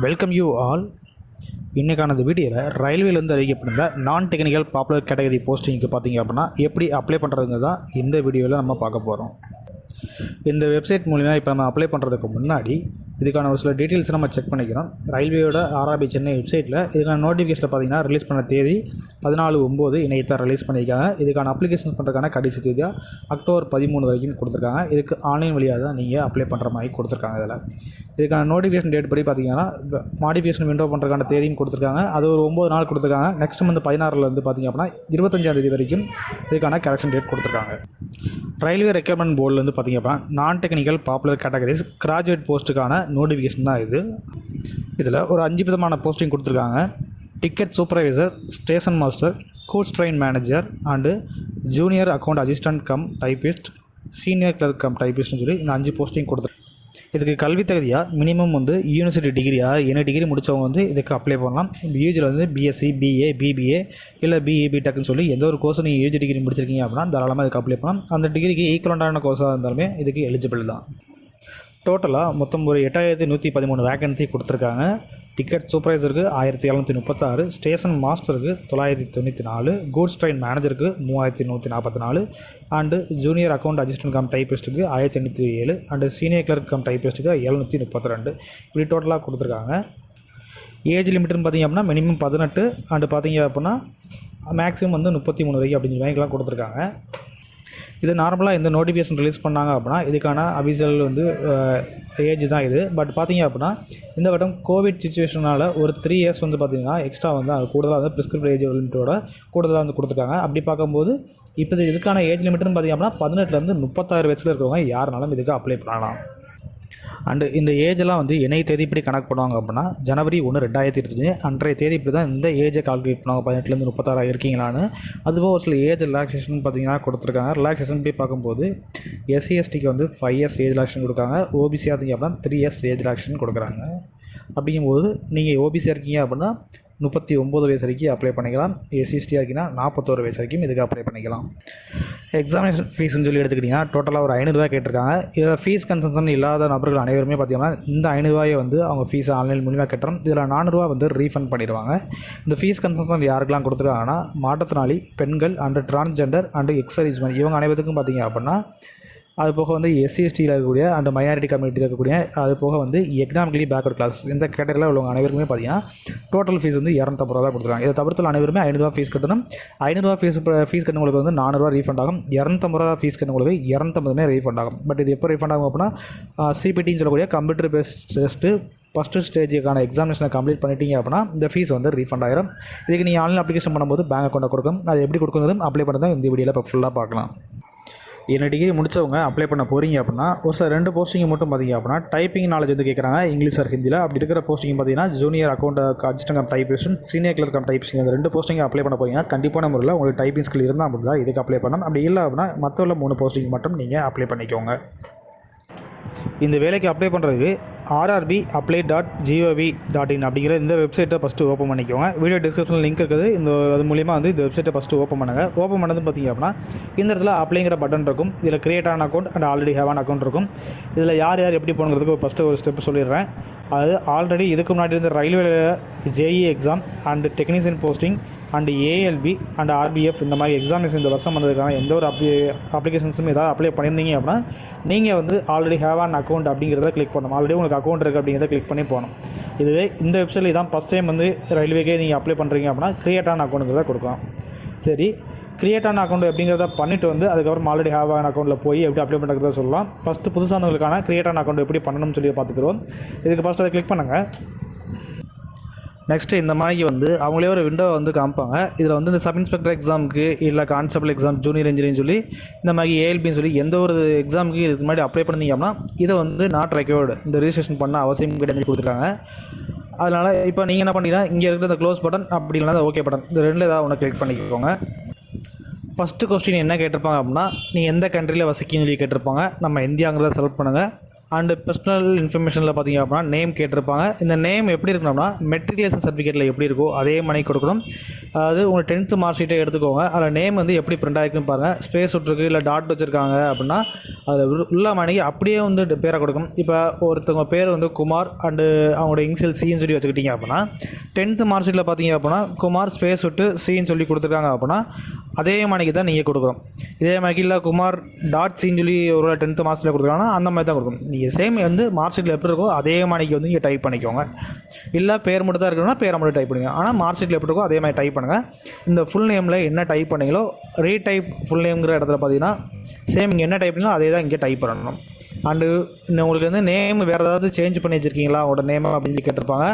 Welcome you all. இன்றைக்கான இந்த வீடியோவில் ரயில்வேலேருந்து அறிவிக்கப்பட்டிருந்த நான் டெக்னிக்கல் பாப்புலர் கேட்டகரி போஸ்டிங்க்கு பார்த்தீங்க அப்படின்னா எப்படி அப்ளை பண்ணுறதுங்க தான் இந்த வீடியோவில் நம்ம பார்க்க போகிறோம். இந்த வெப்சைட் மூலிமா இப்போ நம்ம அப்ளை பண்ணுறதுக்கு முன்னாடி இதுக்கான ஒரு சில டீட்டெயில்ஸ் நம்ம செக் பண்ணிக்கிறோம். ரயில்வேயோட ஆர்ஆர்பி சென்னை வெப்சைட்டில் இதுக்கான நோட்டிஃபிகேஷனில் பார்த்தீங்கன்னா ரிலீஸ் பண்ண தேதி 14/9 இணையத்தை ரிலீஸ் பண்ணியிருக்காங்க. இதுக்கான அப்ளிகேஷன் பண்ணுறதுக்கான கடைசி தேதியாக October 13 வரைக்கும் கொடுத்துருக்காங்க. இதுக்கு ஆன்லைன் வழியாக தான் நீங்கள் அப்ளை பண்ணுற மாதிரி கொடுத்துருக்காங்க. இதுக்கான நோட்டிஃபிகேஷன் டேட் படி பார்த்தீங்கன்னா மாடிஃபிகேஷன் விண்டோ பண்ணுறதுக்கான தேதியும் கொடுத்துருக்காங்க. அது ஒரு 9 நாள் கொடுத்துருக்காங்க. நெக்ஸ்ட் மந்த் 16 பார்த்திங்க அப்படின்னா 25 வரைக்கும் இதுக்கான கரெக்ஷன் டேட் கொடுத்துருக்காங்க. ரயில்வே ரெக்யர்மெண்ட் போர்டிலேருந்து பார்த்திங்க அப்படின்னா நான் டெக்னிக்கல் பாப்புலர் கேட்டகரிஸ் கிராஜுவேட் போஸ்ட்டுக்கான நோட்டிஃபிகேஷன் தான் இது. இதில் ஒரு 5 விதமான போஸ்டிங் கொடுத்துருக்காங்க. Ticket supervisor, station master, goods train manager and junior account assistant cum typist, senior clerk cum டைப்பிஸ்ட்னு சொல்லி இந்த 5 போஸ்டிங் கொடுத்துருக்காங்க. இதுக்கு கல்வி தகுதியாக மினிமம் யூனிவர்சிட்டி டிகிரியாக என்ன டிகிரி முடித்தவங்க இதுக்கு அப்ளை பண்ணலாம். யூஜியில் பிஎஸ்சி, பிஏ, பிபிஏ இல்லை பிஇ, பிடெக்னு சொல்லி எந்த ஒரு கோர்ஸும் நீங்கள் யூஜி டிகிரி முடிச்சிருக்கீங்க அப்படின்னா தாராளமாக இதுக்கு அப்ளை பண்ணலாம். அந்த டிகிரிக்கு ஈக்குவலண்டான கோர்ஸாக இருந்தாலுமே இதுக்கு எலிஜிபிள் தான். டோட்டலாக மொத்தம் ஒரு 8113 வேகன்சி கொடுத்துருக்காங்க. டிக்கெட் சூப்பர்வைசருக்கு 1736, ஸ்டேஷன் மாஸ்டருக்கு 994, கூட்ஸ் ட்ரெயின் மேனேஜருக்கு 3144 and junior account assistant cum டைப்பிஸ்ட்டுக்கு 1087 அண்டு சீனியர் கிளர்க் கம் டைப்பிஸ்ட்டுக்கு 732 இப்படி டோட்டலாக கொடுத்துருக்காங்க. ஏஜ் லிமிட்னு பார்த்திங்க அப்படின்னா மினிமம் 18 அண்டு பார்த்திங்க அப்படின்னா மேக்ஸிமம் 33 வரைக்கும் அப்படிங்கிற மாதிரிலாம் கொடுத்துருக்காங்க. இது நார்மலாக இந்த நோட்டிஃபிகேஷன் ரிலீஸ் பண்ணாங்க அப்படின்னா இதுக்கான அபிஷியல் ஏஜ் தான் இது. பட் பார்த்தீங்க அப்படின்னா இந்த வட்டம் கோவிட் சுச்சுவேஷனால் ஒரு 3 இயர்ஸ் பார்த்திங்கன்னா எக்ஸ்ட்ரா அது கூடுதலாக ப்ரிஸ்கிரிப்ட் ஏஜ் லிமிட்டோட கூடுதலாக கொடுத்துருக்காங்க. அப்படி பார்க்கும்போது இப்போ இதுக்கான ஏஜ் லிமிட்னு பார்த்திங்க அப்படின்னா 18லேருந்து 36 வயசில் இருக்கிறவங்க யாருனாலும் இதுக்கு அப்ளை பண்ணலாம். அண்டு இந்த ஏஜெல்லாம் இணைய தேதி இப்படி கணக்கு பண்ணுவாங்க அப்படின்னா January 1, 2025 அன்றைய தேதி இப்படி தான் இந்த ஏஜை கால்குலேட் பண்ணுவாங்க. 18லேருந்து 36 இருக்கீங்களான்னு. அதுபோல் ஒரு சில ஏஜ் ரிலாக்ஸேஷன் பார்த்திங்கன்னா கொடுத்துருக்காங்க. ரிலாக்ஸேஷன் போய் பார்க்கும்போது SC/STக்கு 5 இயர்ஸ் ஏஜ் ரிலாக்ஸேஷன் கொடுக்காங்க. ஓபிசியாக இருந்தீங்க அப்படின்னா 3 இயர்ஸ் ஏஜ் ரிலாக்ஸேஷன் கொடுக்குறாங்க. அப்படிங்கும்போது நீங்கள் ஓபிசியாக இருக்கீங்க அப்படின்னா 39 வயசு வரைக்கும் அப்ளை பண்ணிக்கலாம். SC/STயாக இருக்கீங்கன்னா 41 வயசு வரைக்கும் இதுக்கு அப்ளை பண்ணிக்கலாம். எக்ஸாமினேஷன் ஃபீஸ்ன்னு சொல்லி எடுத்துக்கிட்டிங்கன்னா டோட்டலாக ஒரு 500 ரூபாய் கேட்டிருக்காங்க. இதில் ஃபீஸ் கன்செஷன் இல்லாத நபர்கள் அனைவருமே பார்த்தீங்கன்னா இந்த 500 ரூபாயை அவங்க ஃபீஸை ஆன்லைன் மூலிமா கட்டுறோம். இதில் 400 ரூபா ரீஃபண்ட் பண்ணிடுவாங்க. இந்த ஃபீஸ் கன்செஷன் யாருக்கெல்லாம் கொடுத்துருக்காங்கன்னா மாற்றுத்திறனாளி, பெண்கள் அண்டு டிரான்ஸ்ஜெண்டர் அண்டு எக்ஸர்வீஸ்மென் இவங்க அனைவருக்கும் பார்த்தீங்க அப்படின்னா அது போக SC/STயில் இருக்கக்கூடிய அண்ட் மைனாரிட்டி கம்யூனிட்டியில் இருக்கக்கூடிய அது போக எக்கனாமிக்கலி பேக்வர்ட் கிளாஸ் இந்த கேட்டகரியில் உள்ளவங்க அனைவருக்குமே பார்த்தீங்கன்னா டோட்டல் ஃபீஸ் 250 ரூபா தான் கொடுத்துருக்காங்க. இதை தவிர்த்து அனைவருமே 500 ரூபா ஃபீஸ் கட்டணும். 500 ரூபா ஃபீஸ் கட்டவங்களுக்கு 400 ரூபா ரீஃபண்ட் ஆகும். 250 ரூபா ஃபீஸ் கட்டவங்களுக்கு 250 ரீஃபண்ட் ஆகும். பட் இது எப்போ ரீஃபண்ட் ஆகும் அப்படின்னா CPTன்னு சொல்லக்கூடிய கம்ப்யூட்டர் பேஸ்ட் டெஸ்ட்டு ஃபஸ்ட்டு ஸ்டேஜுக்கான எக்ஸாமினேஷனை கம்ப்ளீட் பண்ணிட்டீங்க அப்படின்னா இந்த ஃபீஸ் ரீஃபண்ட் ஆகிடும். இதுக்கு நீங்கள் ஆன்லைன் அப்ளிகேஷன் பண்ணும்போது பேங்க் அக்கௌண்ட்டை கொடுக்கும். அது எப்படி கொடுக்குறதும் அப்ளை பண்ணுறதும் இந்த வீடியோவில் இப்போ ஃபுல்லாக பார்க்கலாம். என்ன டிகிரி முடித்தவங்க அப்ளை பண்ண போகிறீங்க அப்படின்னா ஒரு சில 2 போஸ்டிங் மட்டும் பார்த்திங்க அப்படின்னா டைப்பிங் நாலேஜ் கேட்குறாங்க இங்கிலீஷ் ஆர் ஹிந்தியில். அப்படி இருக்கிற போஸ்டிங் பார்த்தீங்கன்னா junior account assistant cum typist, senior clerk cum typist இந்த 2 போஸ்டிங் அப்ளை பண்ண போகிறீங்க. கண்டிப்பான முறையில் உங்களுக்கு டைப்பிங் ஸ்கில் இருந்தால் அப்படி தான் இதுக்கு அப்ளை பண்ணணும். அப்படி இல்லை அப்படின்னா மற்ற 3 போஸ்டிங் மட்டும் நீங்கள் அப்ளை பண்ணிக்கோங்க. இந்த வேலைக்கு அப்ளை பண்ணுறதுக்கு rrbapply.gov.in அப்படிங்கிற இந்த வெப்சைட்டை ஃபஸ்ட்டு ஓப்பன் பண்ணிக்கோங்க. வீடியோ டிஸ்கிரிப்ஷனில் லிங்க் இருக்குது. அது மூலிமா இந்த வெப்சைட்டை ஃபஸ்ட்டு ஓப்பன் பண்ணுங்கள். ஓப்பன் பண்ணது பார்த்திங்க அப்படின்னா இந்த இடத்துல அப்ளைங்கிற பட்டன் இருக்கும். இதில் create on account and already have on account இருக்கும். இதில் யார் எப்படி போகணுங்கிறதுக்கு ஃபஸ்ட்டு ஒரு ஸ்டெப் சொல்லிடுறேன். அது ஆல்ரெடி இதுக்கு முன்னாடி இருந்த railway JEE exam and technician posting and ALB and RBF இந்த மாதிரி எக்ஸாமினேஷன் இந்த வருஷம் வந்ததுக்கான எந்த ஒரு அப்ளிகேஷன்ஸும் ஏதாவது அப்ளை பண்ணியிருந்தீங்க அப்படின்னா நீங்கள் ஆல்ரெடி ஹேவ் ஆன் அக்கௌண்ட் அப்படிங்கிறத கிளிக் பண்ணணும். ஆல்ரெடி உங்களுக்கு அக்கௌண்ட் இருக்குது அப்படிங்கிறத கிளிக் பண்ணி போகணும். இதுவே இந்த வெப்சைட்டில் இதான் ஃபஸ்ட் டைம் ரயில்வேக்கே நீங்கள் அப்ளை பண்ணுறீங்க அப்படின்னா கிரியேட் ஆன் அக்கௌண்ட்டுங்கிறத கொடுக்கலாம். சரி, கிரியேட் ஆன் அக்கௌண்ட் அப்படிங்கிறத பண்ணிவிட்டு அதுக்கப்புறம் ஆல்ரெடி ஹேவ் ஆன் அக்கௌண்ட்டில் போய் எப்படி அப்ளை பண்ணுறத சொல்லலாம். ஃபஸ்ட்டு புதுசானவங்களுக்கான கிரியேட் ஆன் அக்கௌண்ட் எப்படி பண்ணணும்னு சொல்லி பார்த்துக்கிறோம். இதுக்கு ஃபஸ்ட்டு அதை கிளிக் பண்ணுங்கள். நெக்ஸ்ட்டு இந்த மாதிரி அவங்களே ஒரு விண்டோ காமிப்பாங்க. இதில் இந்த சப் இன்ஸ்பெக்டர் எக்ஸாமுக்கு இல்லை கான்ஸ்டபிள் எக்ஸாம், ஜூனியர் இன்ஜினியரிங் சொல்லி இந்த மாதிரி ALBன்னு சொல்லி எந்த ஒரு எக்ஸாமுக்கு இதுக்கு முன்னாடி அப்ளை பண்ணிங்க அப்படின்னா இதை நாட் ரெக்வயர்டு இந்த ரிஜிஸ்ட்ரேஷன் பண்ண அவசியம் கிடையாது கொடுத்துருக்காங்க. அதனால் இப்போ நீங்கள் என்ன பண்ணிங்கன்னா இங்கே இருக்கிற இந்த க்ளோஸ் பட்டன் அப்படி இல்லைனா ஓகே பட்டன் இந்த 2ல் ஏதாவது ஒன்று கிளிக் பண்ணிக்கோங்க. ஃபஸ்ட்டு கொஸ்டின் என்ன கேட்டிருப்பாங்க அப்படின்னா நீங்கள் எந்த கண்ட்ரியில் வசிக்கணும்னு சொல்லி கேட்டிருப்பாங்க. நம்ம இந்தியாங்கிறத செலக்ட் பண்ணுங்கள். அண்டு பர்சனல் இன்ஃபர்மேஷனில் பார்த்தீங்க அப்படின்னா நேம் கேட்டிருப்பாங்க. இந்த நேம் எப்படி இருக்கணும்னா மெட்ரிகுலேஷன் சர்டிஃபிகேட்டில் எப்படி இருக்கோ அதே மாதிரி கொடுக்கணும். அதாவது உங்கள் 10th மார்க் ஷீட்டை எடுத்துக்கோங்க. அதில் நேம் வந்து எப்படி பிரிண்ட் ஆகிருக்குன்னு பாருங்கள். ஸ்பேஸ் விட்ருக்கு இல்லை டாட் வச்சுருக்காங்க அப்படின்னா அதில் உள்ள மணிக்கு அப்படியே வந்து பேரை கொடுக்கணும். இப்போ ஒருத்தவங்க பேர் வந்து குமார் அண்டு அவங்களோட இனிஷியல் சின்னு சொல்லி வச்சுக்கிட்டீங்க அப்படின்னா 10th மார்க் ஷீட்டில் பார்த்தீங்க அப்படின்னா குமார் ஸ்பேஸ் விட்டு சின்னு சொல்லி கொடுத்துருக்காங்க அப்படின்னா அதே மணிக்கு தான் நீங்கள் கொடுக்குறோம். இதே மாதிரி இல்லை குமார் டாட் சின்னு சொல்லி ஒரு 10th மார்க் ஷீட்டில் கொடுத்துருக்காங்கன்னா அந்த மாதிரி தான் கொடுக்கணும். நீங்கள் சேம் வந்து மார்க் ஷீட்டில் எப்படி இருக்கோ அதே மாதிரிக்கு வந்து நீங்கள் டைப் பண்ணிக்கோங்க. இல்லை பேர் மட்டும் தான் இருக்கணும்னா பேரை மட்டும் டைப் பண்ணுங்கள். ஆனால் மார்க் ஷீட்டில் எப்படி இருக்கோ அதே மாதிரி டைப் பண்ணுங்கள். இந்த ஃபுல் நேமில் என்ன டைப் பண்ணீங்களோ ரீடைப் ஃபுல் நேம்ங்கிற இடத்துல பார்த்தீங்கன்னா சேம் இங்கே என்ன டைப் பண்ணீங்களோ அதே தான் இங்கே டைப் பண்ணணும். அண்டு உங்களுக்கு வந்து நேம் வேறு ஏதாவது சேஞ்ச் பண்ணி வச்சுருக்கீங்களா உங்களோட நேம் அப்படின்னு கேட்டிருப்பாங்க.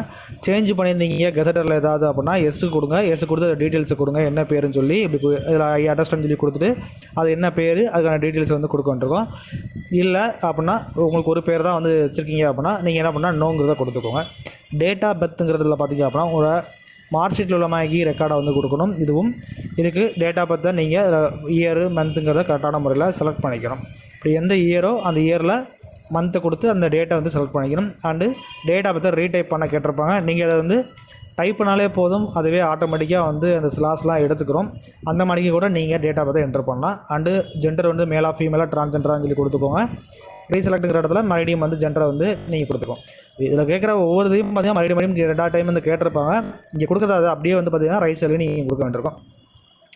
சேஞ்ச் பண்ணியிருந்தீங்க கெசட்டரில் ஏதாவது அப்படின்னா எஸ்ஸு கொடுங்க. எஸ்ஸு கொடுத்து அதை டீட்டெயில்ஸை கொடுங்க, என்ன பேருன்னு சொல்லி இப்படி இதில் அட்ரஸ்ன்னு சொல்லி கொடுத்துட்டு அது என்ன பேர் அதுக்கான டீட்டெயில்ஸ் வந்து கொடுக்க வேண்டியிருக்கோம். இல்லை அப்படின்னா உங்களுக்கு ஒரு பேர் தான் வந்து வச்சுருக்கீங்க அப்படின்னா நீங்கள் என்ன பண்ணால் நோங்கிறத கொடுத்துக்கோங்க. டேட் ஆஃப் பர்த்துங்கிறதுல பார்த்தீங்க அப்படின்னா உங்களோட மார்க் ஷீட்டில் உள்ள மாதிரி ரெக்கார்டை வந்து கொடுக்கணும். இதுக்கு டேட் ஆஃப் பர்த்தை நீங்கள் இயரு மந்த்துங்கிறத கரெக்டான முறையில் செலக்ட் பண்ணிக்கணும். இப்படி எந்த இயரோ அந்த இயரில் மந்த்தை கொடுத்து அந்த டேட்டை வந்து செலக்ட் பண்ணிக்கணும். அண்டு டேட் ஆஃப் பர்த்தை ரீடைப் பண்ண கேட்டிருப்பாங்க. நீங்கள் அதை வந்து டைப் பண்ணாலே போதும், அதுவே ஆட்டோமேட்டிக்காக வந்து அந்த ஸ்லாஸ்லாம் எடுத்துக்கிறோம். அந்த மாதிரிக்கு கூட நீங்கள் டேட் ஆஃப் பர்த்தை என்டர் பண்ணலாம். அண்டு ஜெண்டர் வந்து மேலா ஃபீமேலாக ட்ரான்ஸ்ஜெண்டரான்னு சொல்லி கொடுத்துக்கோங்க. ரீசெலக்ட்டுங்கிற இடத்துல மறுபடியும் வந்து ஜெண்டரை வந்து நீங்கள் கொடுத்துக்கோங்க. இதில் கேட்குற ஒவ்வொரு இதையும் பார்த்தீங்கன்னா மறுபடியும் 2 டைம் வந்து கேட்டிருப்பாங்க. இங்கே கொடுக்குறது அது அப்படியே வந்து பார்த்தீங்கன்னா ரைட் சைடில் நீங்கள் கொடுக்க வேண்டியிருக்கும்.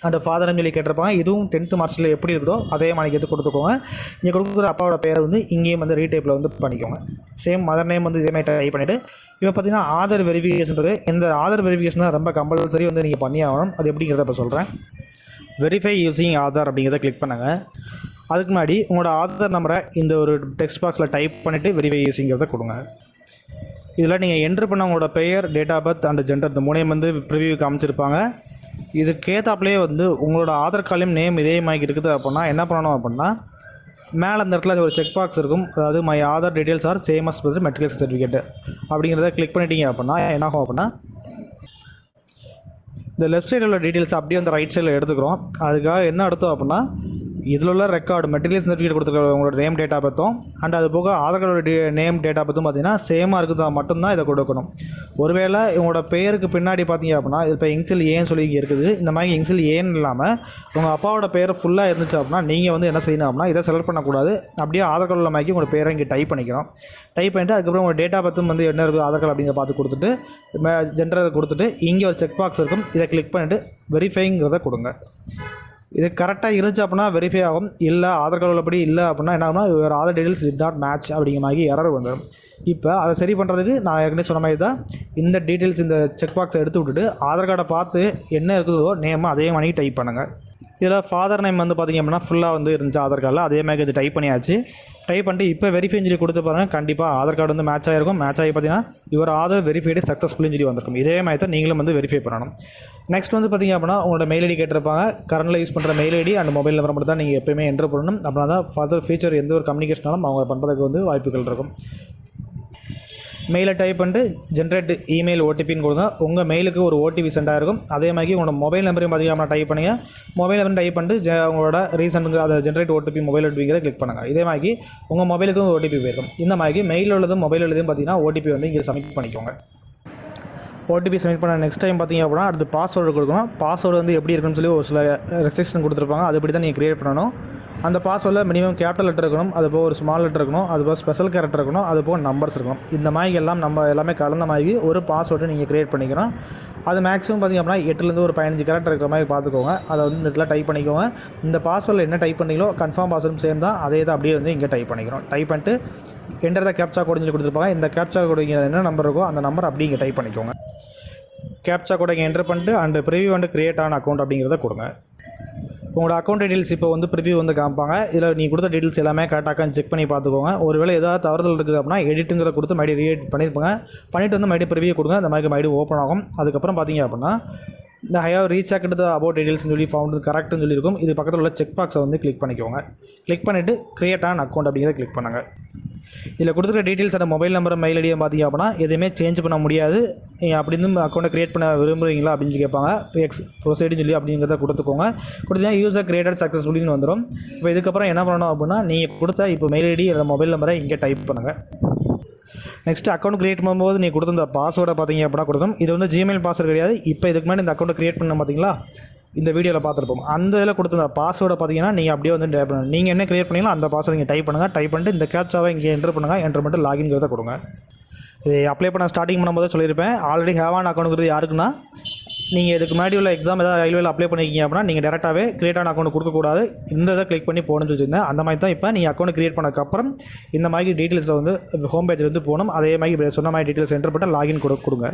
அண்ட் ஃபாதர்னு சொல்லி கேட்டிருப்பாங்க. இதுவும் 10th மார்க்ஸில் எப்படி இருக்கோ அதே மாதிரி எடுத்து கொடுத்துக்கோங்க. இங்கே கொடுக்குற அப்பாவோட பேரை வந்து இங்கேயும் வந்து ரீடைப்பில் வந்து பண்ணிக்கோங்க. சேம் மதர் நேம் வந்து இதே மாதிரி டைப் பண்ணிவிட்டு இப்போ பார்த்தீங்கன்னா ஆதார் வெரிஃபிகேஷன் இருக்குது. இந்த ஆதார் வெரிஃபிகேஷன் தான் ரொம்ப கம்பல்சரி வந்து நீங்கள் பண்ணி ஆகணும். அது எப்படிங்கிறத இப்போ சொல்கிறேன். வெரிஃபை யூஸிங் ஆதார் அப்படிங்கிறத கிளிக் பண்ணுங்கள். அதுக்கு முன்னாடி உங்களோட ஆதார் நம்பரை இந்த ஒரு டெக்ஸ்ட் பாக்ஸில் டைப் பண்ணிவிட்டு வெரிஃபை யூஸிங்கிறத கொடுங்க. இதில் நீங்கள் என்ட்ரு பண்ண உங்களோட பெயர், date of birth and gender இந்த மூணையும் வந்து ப்ரிவியூக்கு காமிச்சிருப்பாங்க. இதுக்கேற்றாப்புலேயே வந்து உங்களோட ஆதார் கார்ட்லேயும் நேம் இதே மாதிரி இருக்குது அப்படின்னா என்ன பண்ணணும் அப்படின்னா மேலே அந்த இடத்துல ஒரு செக் பாக்ஸ் இருக்கும். அதாவது my Aadhaar details are same as matriculation certificate அப்படிங்கிறத கிளிக் பண்ணிட்டீங்க அப்படின்னா என்னாகும் அப்படின்னா இந்த லெஃப்ட் சைடில் உள்ள டீட்டெயில்ஸ் அப்படியே வந்து ரைட் சைடில் எடுத்துக்கிறோம். அதுக்காக என்ன எடுத்தோம் அப்படின்னா இதில் உள்ள ரெக்கார்டு மெட்ரிகுலேஷன் சர்டிஃபிகேட் கொடுத்துருக்க உங்களோட நேம் டேட்டா பற்றும் அண்ட் அது போக ஆதார் கார்டோட நேம் டேட்டா பற்றும் பார்த்தீங்கன்னா சேமாக இருக்குது மட்டும்தான் இதை கொடுக்கணும். ஒருவேளை உங்களோட பேருக்கு பின்னாடி பார்த்தீங்க அப்படின்னா இது இப்போ இன்சியல் ஏன்னு சொல்லி இங்கே இருக்குது. இந்த மாதிரி இன்சியல் ஏன்னு இல்லாமல் உங்கள் அப்பாவோட பேர் ஃபுல்லாக இருந்துச்சு அப்படின்னா நீங்கள் வந்து என்ன செய்யணும் அப்படின்னா இதை செலக்ட் பண்ணக்கூடாது. அப்படியே ஆதார் கார்டில் மாதிரி உங்களோட பேரை இங்கே டைப் பண்ணிக்கணும். டைப் பண்ணிவிட்டு அதுக்கப்புறம் உங்கள் டேட்டா பற்றும் வந்து என்ன இருக்குது ஆதார் கார்டு அப்படிங்கிற பார்த்து கொடுத்துட்டு ஜென்டரை கொடுத்துட்டு இங்கே ஒரு செக் பாக்ஸ் இருக்கும். இதை கிளிக் பண்ணிவிட்டு வெரிஃபைங்கிறத கொடுங்க. இது கரெக்டாக இருந்துச்சு அப்படின்னா வெரிஃபை ஆகும். இல்லை ஆதார் கார்டு உள்ளபடி இல்லை அப்படின்னா என்ன ஆகும்னா வேறு Aadhaar details did not match அப்படிங்கிற மாதிரி எரர் வந்துடும். இப்போ அதை சரி பண்ணுறதுக்கு நான் ஏற்கனவே சொன்ன மாதிரி தான் இந்த டீட்டெயில்ஸ் இந்த செக் பாக்ஸை எடுத்து விட்டுட்டு ஆதார் கார்டை பார்த்து என்ன இருக்குதோ நேம் அதே மாதிரி டைப் பண்ணுங்கள். இதில் ஃபாதர் நேம் வந்து பார்த்திங்க அப்படின்னா ஃபுல்லாக வந்து இருந்துச்சு ஆதார் கார்டில், அதே மாதிரி இது டைப் பண்ணியாச்சு. டைப் பண்ணிட்டு இப்போ வெரிஃபைன்னு சொல்லி கொடுத்து பாருங்கள். கண்டிப்பாக ஆதார் கார்டு வந்து மேட்ச் ஆகிருக்கும். மேட்ச் ஆகி பார்த்தீங்கன்னா இவர் ஆதார் வெரிஃபைடு சக்ஸஸ்ஃபுல்னு சொல்லி வந்திருக்கும். இதே மாதிரி தான் நீங்களும் வந்து வெரிஃபை பண்ணணும். நெக்ஸ்ட் வந்து பார்த்திங்க அப்படின்னா உங்களோட மெயில் ஐடி கேட்டிருப்பாங்க. கரண்டில் யூஸ் பண்ணுற mail ID and mobile number மட்டும் தான் நீங்கள் எப்போயுமே என்ட்ரு பண்ணணும். அப்படின்னா தான் ஃபர்தர் ஃபியூச்சர் எந்த ஒரு கம்யூனிகேஷனாலும் அவங்க பண்ணுறதுக்கு வந்து வாய்ப்புகள் இருக்கும். மெயிலை டைப் பண்ணிட்டு ஜென்ரேட் இமெயில் ஓடிபின்னு கொடுங்க. உங்கள் மெயிலுக்கு ஒரு ஓடிபி சென்ட் ஆகிருக்கும். அதே மாதிரி உங்களோட மொபைல் நம்பரையும் பார்த்திங்கன்னா டைப் பண்ணுங்கள். மொபைல் நம்பர் டைப் பண்ணிட்டு உங்களோட ரீசனுக்கு அதை ஜென்ரேட் ஓடிபி மொபைல் ஓடிபிங்கிறத கிளிக் பண்ணுங்கள். இதே மாதிரி உங்கள் மொபைலுக்கும் ஓடிபி போயிருக்கும். இந்த மாதிரி மெயில் உள்ளதும் மொபைல் உள்ளதும் பார்த்திங்கன்னா ஓடிபி வந்து இங்கே சப்மிட் பண்ணிக்கோங்க. ஓடிபி சப்மிட் பண்ண நெக்ஸ்ட் டைம் பார்த்திங்க அப்படின்னா அடுத்து பாஸ்வேர்டு கொடுக்கணும். பாஸ்வேர்டு வந்து எப்படி இருக்குன்னு சொல்லி ஒரு சில ரெஸ்ட்ரிக்ஷன் கொடுத்துருப்பாங்க. அதுபடி தான் நீங்கள் க்ரியேட் பண்ணணும். அந்த பாஸ்வேர்டில் மினிமம் கேபிட்டல் லெட்டர் இருக்கணும், அது போக ஒரு ஸ்மால் லெட்டர் இருக்கணும், அது போக ஸ்பெஷல் கேரக்டர் இருக்கணும், அது போக நம்பர்ஸ் இருக்கணும். இந்த மாதிரி எல்லாம் நம்ம எல்லாமே கலந்த மாதிரி ஒரு பாஸ்வேர்டை நீங்கள் க்ரியேட் பண்ணிக்கணும். அது மேக்ஸிமம் பார்த்திங்க அப்படின்னா 8லேருந்து ஒரு 15 கேரக்டர் இருக்கிற மாதிரி பார்த்துக்கோங்க. அதை வந்து இந்த இடத்துல டைப் பண்ணிக்கோங்க. இந்த பாஸ்வேர்டில் என்ன டைப் பண்ணிங்களோ கன்ஃபார்ம் பாஸ்வேர்டும் சேம் தான், அதே தான் அப்படியே வந்து இங்கே டைப் பண்ணிக்கிறோம். டைப் பண்ணிட்டு என்டர் த கேப்சா கோடுன்னு சொல்லி கொடுத்துருப்பாங்க. இந்த கேப்சா கோடு என்ன நம்பர் இருக்கோ அந்த நம்பர் அப்படியே இங்கே டைப் பண்ணிக்கோங்க. கேப்சா கோடை இங்கே என்டர் பண்ணிட்டு அண்ட் ப்ரிவியூ வந்து கிரியேட் ஆன அக்கௌண்ட் அப்படிங்கிறத கொடுங்க. உங்களோட அக்கௌண்ட் டீட்டெயில்ஸ் இப்போ வந்து ப்ரிவியூ வந்து காமிப்பாங்க. இதில் நீங்கள் கொடுத்த டீட்டெயில்ஸ் எல்லாமே கரெக்டாக செக் பண்ணி பார்த்துக்கோங்க. ஒருவேளை ஏதாவது தவறுதல் இருக்குது அப்படின்னா எடிட்டுங்கிற கொடுத்து மறுபடியும் ரீஎடிட் பண்ணியிருப்பாங்க. பண்ணிவிட்டு வந்து மறுபடியும் ப்ரிவியூ கொடுங்க. அந்த மாதிரி மறுபடியும் ஓப்பன் ஆகும். அதுக்கப்புறம் பார்த்தீங்க அப்படின்னா இந்த ஐ ஹவ் ரீசெக்டு த அபவுட் டீடைல்ஸ்னு சொல்லி ஃபவுண்ட் கரெக்ட்னு சொல்லியிருக்கும். இது பக்கத்தில் உள்ள செக் பாக்ஸை வந்து கிளிக் பண்ணிக்கோங்க. கிளிக் பண்ணிவிட்டு கிரியேட் ஆன் அக்கௌண்ட் அப்படிங்கிறத கிளிக் பண்ணுங்கள். இதில் கொடுத்துருக்க டீட்டெயில்ஸ் அந்த மொபைல் நம்பர் மெயில் ஐடியை பார்த்தீங்க அப்படின்னா எதுவுமே சேஞ்ச் பண்ண முடியாது. நீங்கள் அப்படி இருந்து அக்கௌண்ட்டை க்ரியேட் பண்ண விரும்புகிறீங்களா அப்படின்னு கேட்பாங்க. ப்ரொசீடுன்னு சொல்லி அப்படிங்கிறத கொடுத்துக்கோங்க. கொடுத்தீங்கன்னா யூசர் கிரியேட்டட் சக்ஸஸ்ஃபுல்லின்னு வந்துடும். இப்போ இதுக்கப்புறம் என்ன பண்ணணும் அப்படின்னா நீங்கள் கொடுத்த இப்போ மெயில் ஐடி இல்லை மொபைல் நம்பரை இங்கே டைப் பண்ணுங்கள். நெக்ஸ்ட் அக்கௌண்ட் கிரியேட் பண்ணும்போது நீங்கள் கொடுத்த பாஸ்வேர்டை பார்த்தீங்க அப்படின்னா கொடுத்தோம். இது வந்து ஜிமெயில் பாஸ்வேர்டு கிடையாது. இப்போ இதுக்கு முன்னாடி இந்த அக்கௌண்ட்டை கிரியேட் பண்ண பார்த்தீங்களா, இந்த வீடியோவில் பார்த்துருப்போம். அந்த இதில் கொடுத்த பாஸ்வேர்டை பார்த்தீங்கன்னா நீங்கள் அப்படியே வந்து டைப் பண்ணுங்கள். நீங்கள் என்ன கிரியேட் பண்ணீங்களோ அந்த பாஸ்வேர்டு நீங்கள் டைப் பண்ணுங்கள். டைப் பண்ணிட்டு இந்த கேப்சாவை இங்கே என்ட்ரு பண்ணுங்கள். என்ட்ரு பண்ணிட்டு லாகின்கிறத கொடுங்க. இது அப்ளை பண்ண ஸ்டார்டிங் பண்ணும்போது சொல்லியிருப்பேன். ஆல்ரெடி ஹேவ் ஆன் அக்கௌண்ட்டுங்கிறது யாருக்குன்னா, நீங்கள் இதுக்கு முன்னாடி உள்ள எக்ஸாம் ஏதாவது ரயில்வேல அப்ளை பண்ணியிருக்கீங்க அப்படின்னா நீங்கள் டேரெக்டாகவே கிரியேட் ஆன அக்கௌண்ட் கொடுக்கக்கூடாது. இந்த இதை கிளிக் பண்ணி போகணும்னு வச்சுருந்தேன். அந்த மாதிரி தான் இப்போ நீங்கள் அக்கௌண்ட் கிரியேட் பண்ணக்கப்புறம் இந்த மாதிரி டீட்டெயில்ஸில் வந்து ஹோம் பேஜில் வந்து போகணும். அதே மாதிரி சொன்ன மாதிரி டீட்டெயில்ஸ் என்ட்ரு பண்ணிட்டு லாகின் கொடுங்க.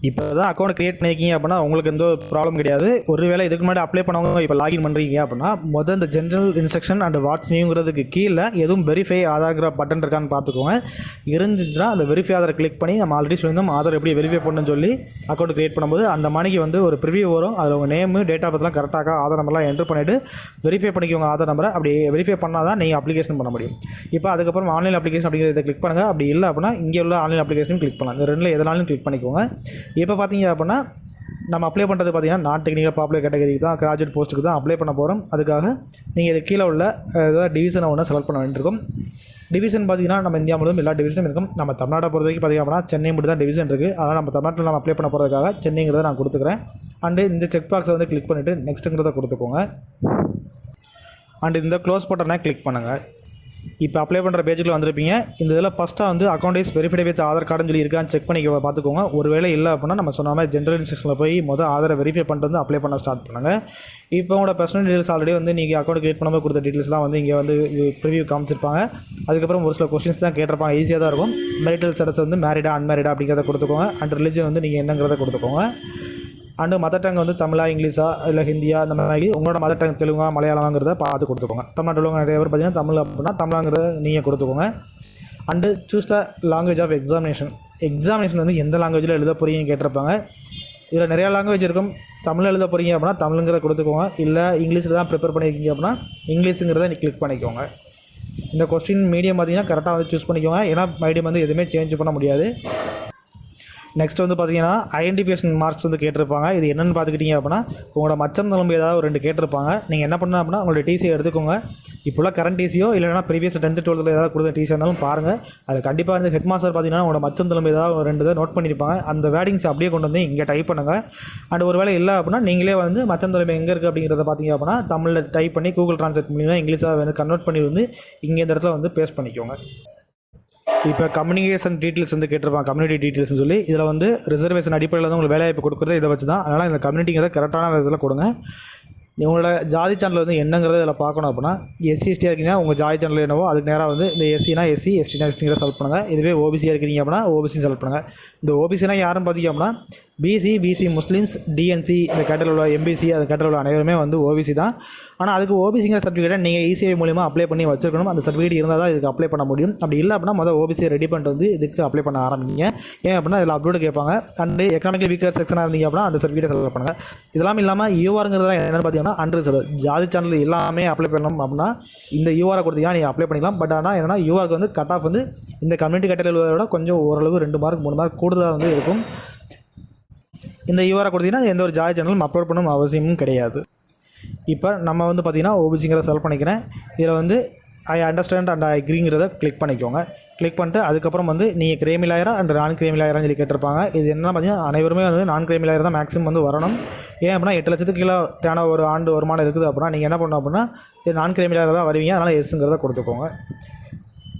இப்போ தான் அக்கௌண்ட் கிரியேட் பண்ணியிருக்கீங்க அப்படின்னா உங்களுக்கு எந்த ஒரு ப்ராப்ளம் கிடையாது. ஒருவேளை இதுக்கு முன்னாடி அப்ளை பண்ணவங்க இப்போ லாகின் பண்ணுறீங்க அப்படின்னா இந்த ஜென்ரல் இன்ஸ்ட்ரக்ஷன் அண்ட் வாட்ஸ் நியூங்கிறதுக்கு கீழே எதுவும் வெரிஃபை ஆதார்ங்கிற பட்டன் இருக்கான்னு பார்த்துக்கோங்க. இருந்துச்சுன்னா அந்த வெரிஃபை ஆதாரை கிளிக் பண்ணி நம்ம ஆல்ரெடி சொல்லியிருந்தோம் ஆதார் எப்படி வெரிஃபை பண்ணணும்னு சொல்லி அக்கௌண்ட் கிரியேட் பண்ணும்போது அந்த மணிக்கு வந்து ஒரு ப்ரிவியூ வரும். அதில் உங்கள் நேமு டேட் ஆஃப் பர்த்லாம் கரெக்டாக ஆதார் நம்பர்லாம் என்ட்ரு பண்ணிவிட்டு வெரிஃபை பண்ணிக்கோங்க ஆதார் நம்பரை. அப்படி வெரிஃபை பண்ணால் தான் நீங்கள் அப்ளிகேஷன் பண்ண முடியும். இப்போ அதுக்கப்புறம் ஆன்லைன் அப்ளிகேஷன் அப்படிங்கிறத கிளிக் பண்ணுங்கள். அப்படி இல்லை அப்படின்னா இங்கே உள்ள ஆன்லைன் அப்ளிகேஷனும் கிளிக் பண்ணலாம். இந்த ரெண்டில் எதனாலும் கிளிக் பண்ணிக்கோங்க. இப்போ பார்த்தீங்க அப்படின்னா நம்ம அப்ளை பண்ணுறது பார்த்தீங்கன்னா நான் டெக்னிக்கல் பாப்புலர் கேட்டகரிக்கு தான், கிராஜுவேட் போஸ்ட்டுக்கு தான் அப்ளை பண்ண போகிறோம். அதுக்காக நீங்கள் இது கீழே உள்ள ஏதாவது டிவிஷனை ஒன்று செலக்ட் பண்ண வேண்டியிருக்கும். டிவிஷன் பார்த்தீங்கன்னா நம்ம இந்தியா முழுவதும் எல்லா டிவிஷனும் இருக்கும். நம்ம தமிழ்நாட்டை பொறுத்த வரைக்கும் பார்த்திங்க அப்படின்னா சென்னை மட்டும் தான் டிவிஷன் இருக்குது. அதனால் நம்ம தமிழ்நாட்டில் நம்ம அப்ளை பண்ண போகிறதுக்காக சென்னைங்கிறத நான் கொடுத்துக்கிறேன். அண்டு இந்த செக் பாக்ஸை வந்து கிளிக் பண்ணிவிட்டு நெக்ஸ்ட்டுங்கிறத கொடுத்துக்கோங்க. அண்டு இந்த க்ளோஸ் பட்டனை கிளிக் பண்ணுங்கள். இப்போ அப்ளை பண்ணுற பேஜுக்குள்ள வந்திருப்பீங்க. இந்த இதில் ஃபஸ்ட்டாக வந்து account is verified with Aadhaar கார்டுன்னு சொல்லி இருக்கான்னு செக் பண்ணி பார்த்துக்கோங்க. ஒருவேளை இல்லை அப்படின்னா நம்ம சொன்ன மாதிரி ஜென்ரல் இன்ஸ்ட்ரக்ஷனில் போய் ஆதாரை வெரிஃபை பண்ணிட்டு வந்து அப்ளை பண்ண ஸ்டார்ட் பண்ணுங்கள். இப்போ உங்களோட பர்சனல் டீட்டெயில்ஸ் ஆல்ரெடி வந்து நீங்கள் அக்கௌண்ட் கிரியேட் பண்ணும்போது கொடுத்த டீட்டெயில்ஸ்லாம் வந்து இங்கே வந்து ப்ரிவியூ காமிச்சிருப்பாங்க. அதுக்கப்புறம் ஒரு சில கொஸ்டின்ஸ் தான் கேட்டிருப்பாங்க. ஈஸியாக தான் இருக்கும். மேரிட்டல் ஸ்டேட்டஸ் வந்து மேரிடா அன்மேரிடா அப்படிங்கிறத கொடுத்துக்கோங்க. அண்ட் ரிலிஜன் வந்து நீங்கள் என்னங்கிறத கொடுத்துக்கோங்க. அண்டு மதர் டங் வந்து தமிழா, இங்கிலீஷா, இல்லை ஹிந்தியா, இந்த மாதிரி உங்களோட மதர் டங் தெலுங்கா, மலையாளங்கிறத பார்த்து கொடுத்துக்கோங்க. தமிழ்நாட்டில் உள்ளவங்க நிறைய பேர் பார்த்தீங்கன்னா தமிழ் அப்படின்னா தமிழாங்கிறத நீங்கள் கொடுத்துக்கோங்க. And choose the language of examination வந்து எந்த லாங்குவேஜில் எழுத போகிறீங்கன்னு கேட்டிருப்பாங்க. இதில் நிறையா லாங்குவேஜ் இருக்கும். தமிழ் எழுத போகிறீங்க அப்படின்னா தமிழுங்கிறத கொடுத்துக்கோங்க. இல்லை இங்கிலீஷில் தான் ப்ரிப்பேர் பண்ணியிருக்கீங்க அப்படின்னா இங்கிலீஷுங்கிறத கிளிக் பண்ணிக்கோங்க. இந்த கொஸ்டின் மீடியம் பார்த்தீங்கன்னா கரெக்டாக வந்து சூஸ் பண்ணிக்கோங்க. ஏன்னா மீடியம் வந்து எதுவுமே சேஞ்ச் பண்ண முடியாது. நெக்ஸ்ட் வந்து பார்த்தீங்கன்னா ஐடென்டிஃபிகேஷன் மார்க்ஸ் வந்து கேட்டிருப்பாங்க. இது என்னென்னு பார்த்துக்கிட்டிங்க அப்படின்னா உங்களோட மச்சம் நம்பர் ஏதாவது ஒரு 2 கேட்டிருப்பாங்க. நீங்கள் என்ன பண்ணணும் அப்படின்னா உங்களோட டிசியை எடுத்துக்கோங்க. இப்போலாம் கரண்ட் டிசியோ இல்லைனா ப்ரீவியஸ் 10th 12th ஏதாவது கொடுத்த டிசி இருந்தாலும் பாருங்கள். அது கண்டிப்பாக வந்து ஹெட் மாஸ்டர் பார்த்தீங்கன்னா உங்களோட மச்சம் நம்பர் ஏதாவது ஒரு 2 நோட் பண்ணியிருப்பாங்க. அந்த வேர்டிங்ஸ் அப்படியே கொண்டு வந்து இங்கே டைப் பண்ணுங்கள். அண்ட் ஒரு வேளை இல்லை அப்படின்னா நீங்களே வந்து மச்சம் தலைமை எங்கே இருக்குது அப்படிங்கிறத பார்த்தீங்க அப்படின்னா தமிழில் டைப் பண்ணி கூகுள் ட்ரான்ஸ்லேட் மூலிமா இங்கிலீஷாக வந்து கன்வெர்ட் பண்ணி வந்து இங்கே இந்த இடத்துல வந்து பேஸ்ட் பண்ணிக்கோங்க. இப்போ கம்யூனிகேஷன் டீட்டெயில்ஸ் வந்து கேட்டிருப்பாங்க. கம்யூனிட்டி டீட்டெயில்ஸ்னு சொல்லி இதில் வந்து ரிசர்வேஷன் அடிப்படையில் தான் உங்களுக்கு வேலைவாய்ப்பு கொடுக்குறது இதை வச்சு தான். அதனால் இந்த கம்யூனிட்டிங்கிறத கரெக்டான இதில் கொடுங்க. உங்களோட ஜாதி சேனல் வந்து என்னங்கிறத இதில் பார்க்கணும் அப்படின்னா எஸ்சி/எஸ்டியாக இருக்கீங்கன்னா உங்கள் ஜாதி சேனல் என்னவோ அதுக்கு நேராக வந்து இந்த எஸ்சினா எஸ்சி, எஸ்டினா எஸ்டிங்கிற செலக்ட் பண்ணுங்கள். இதுவே ஓபிசியாக இருக்கிறீங்க அப்படின்னா ஓபிசி செலக்ட் பண்ணுங்கள். இந்த ஓபிசினா யாரும் பார்த்தீங்க அப்படின்னா பிசி முஸ்லீம்ஸ், டிஎன்சி, இந்த கேட்டரில் உள்ள எம்பிசி, அந்த கேட்டரில் உள்ள அனைவருமே வந்து ஓபிசி தான். ஆனால் அதுக்கு ஓபிசிங்கிற சர்டிஃபிகேட்டை நீங்கள் இசிஐ மூலிமா அப்ளை பண்ணி வச்சுருக்கணும். அந்த சர்டிஃபிகேட் இருந்தால் தான் இதுக்கு அப்ளை பண்ண முடியும். அப்படி இல்லை அப்படின்னா ஓபிசியை ரெடி பண்ணிட்டு வந்து இதுக்கு அப்ளை பண்ண ஆரம்பிங்க. ஏன் அப்படின்னா இதில் அப்லோடு கேட்பாங்க. அண்டு எக்கனாமிக்கலி வீக்கர் செக்ஷனாக இருந்தீங்க அப்படின்னா அந்த சர்டிஃபிகேட் செலக்ட் பண்ணுங்கள். இதெல்லாம் இல்லாமல் யூஆருங்கிறதுலாம் என்னென்னு பார்த்தீங்கன்னா அன்ரிசர்வ்டு ஜாதி சேனல் எல்லாமே அப்ளை பண்ணணும் அப்படின்னா இந்த யூஆரை கொடுத்தீங்கன்னா நீங்கள் அப்ளை பண்ணிக்கலாம். பட் ஆனால் என்னென்னா யூஆருக்கு வந்து கட் ஆஃப் வந்து இந்த கம்யூனிட்டி கேட்டகரியை விட கொஞ்சம் ஓரளவு 2 மார்க் 3 மார்க் கூடுதலாக வந்து இருக்கும். இந்த யூஆரை கொடுத்தீங்கன்னா எந்த ஒரு ஜாதி சேனலும் அப்லோட் பண்ணணும் அவசியமும் கிடையாது. இப்போ நம்ம வந்து பார்த்திங்கன்னா ஓபிசிங்கிறத செலக்ட் பண்ணிக்கிறேன். இதில் வந்து ஐ அண்டர்ஸ்டாண்ட் அண்ட் ஐ அக்ரிங்கிறத கிளிக் பண்ணிக்கோங்க. கிளிக் பண்ணிட்டு அதுக்கப்புறம் வந்து நீங்கள் கிரேமிலாயிரம் அண்ட் நான் கிரேமிலாயிரம் சொல்லி கேட்டிருப்பாங்க. இது என்ன பார்த்தீங்கன்னா அனைவருமே வந்து நான் கிரேமிலாயிரம் தான் மேக்ஸிமம் வந்து வரணும். ஏன் அப்படின்னா 8 லட்சத்துக்கு கீழே தேன ஒரு ஆண்டு வருமானம் இருக்குது அப்படின்னா நீங்கள் என்ன பண்ணணும் அப்படின்னா இது நான் கிரேமிலாயிரம் தான் வருவீங்க. அதனால் எஸ்ங்கிறத கொடுத்துக்கோங்க.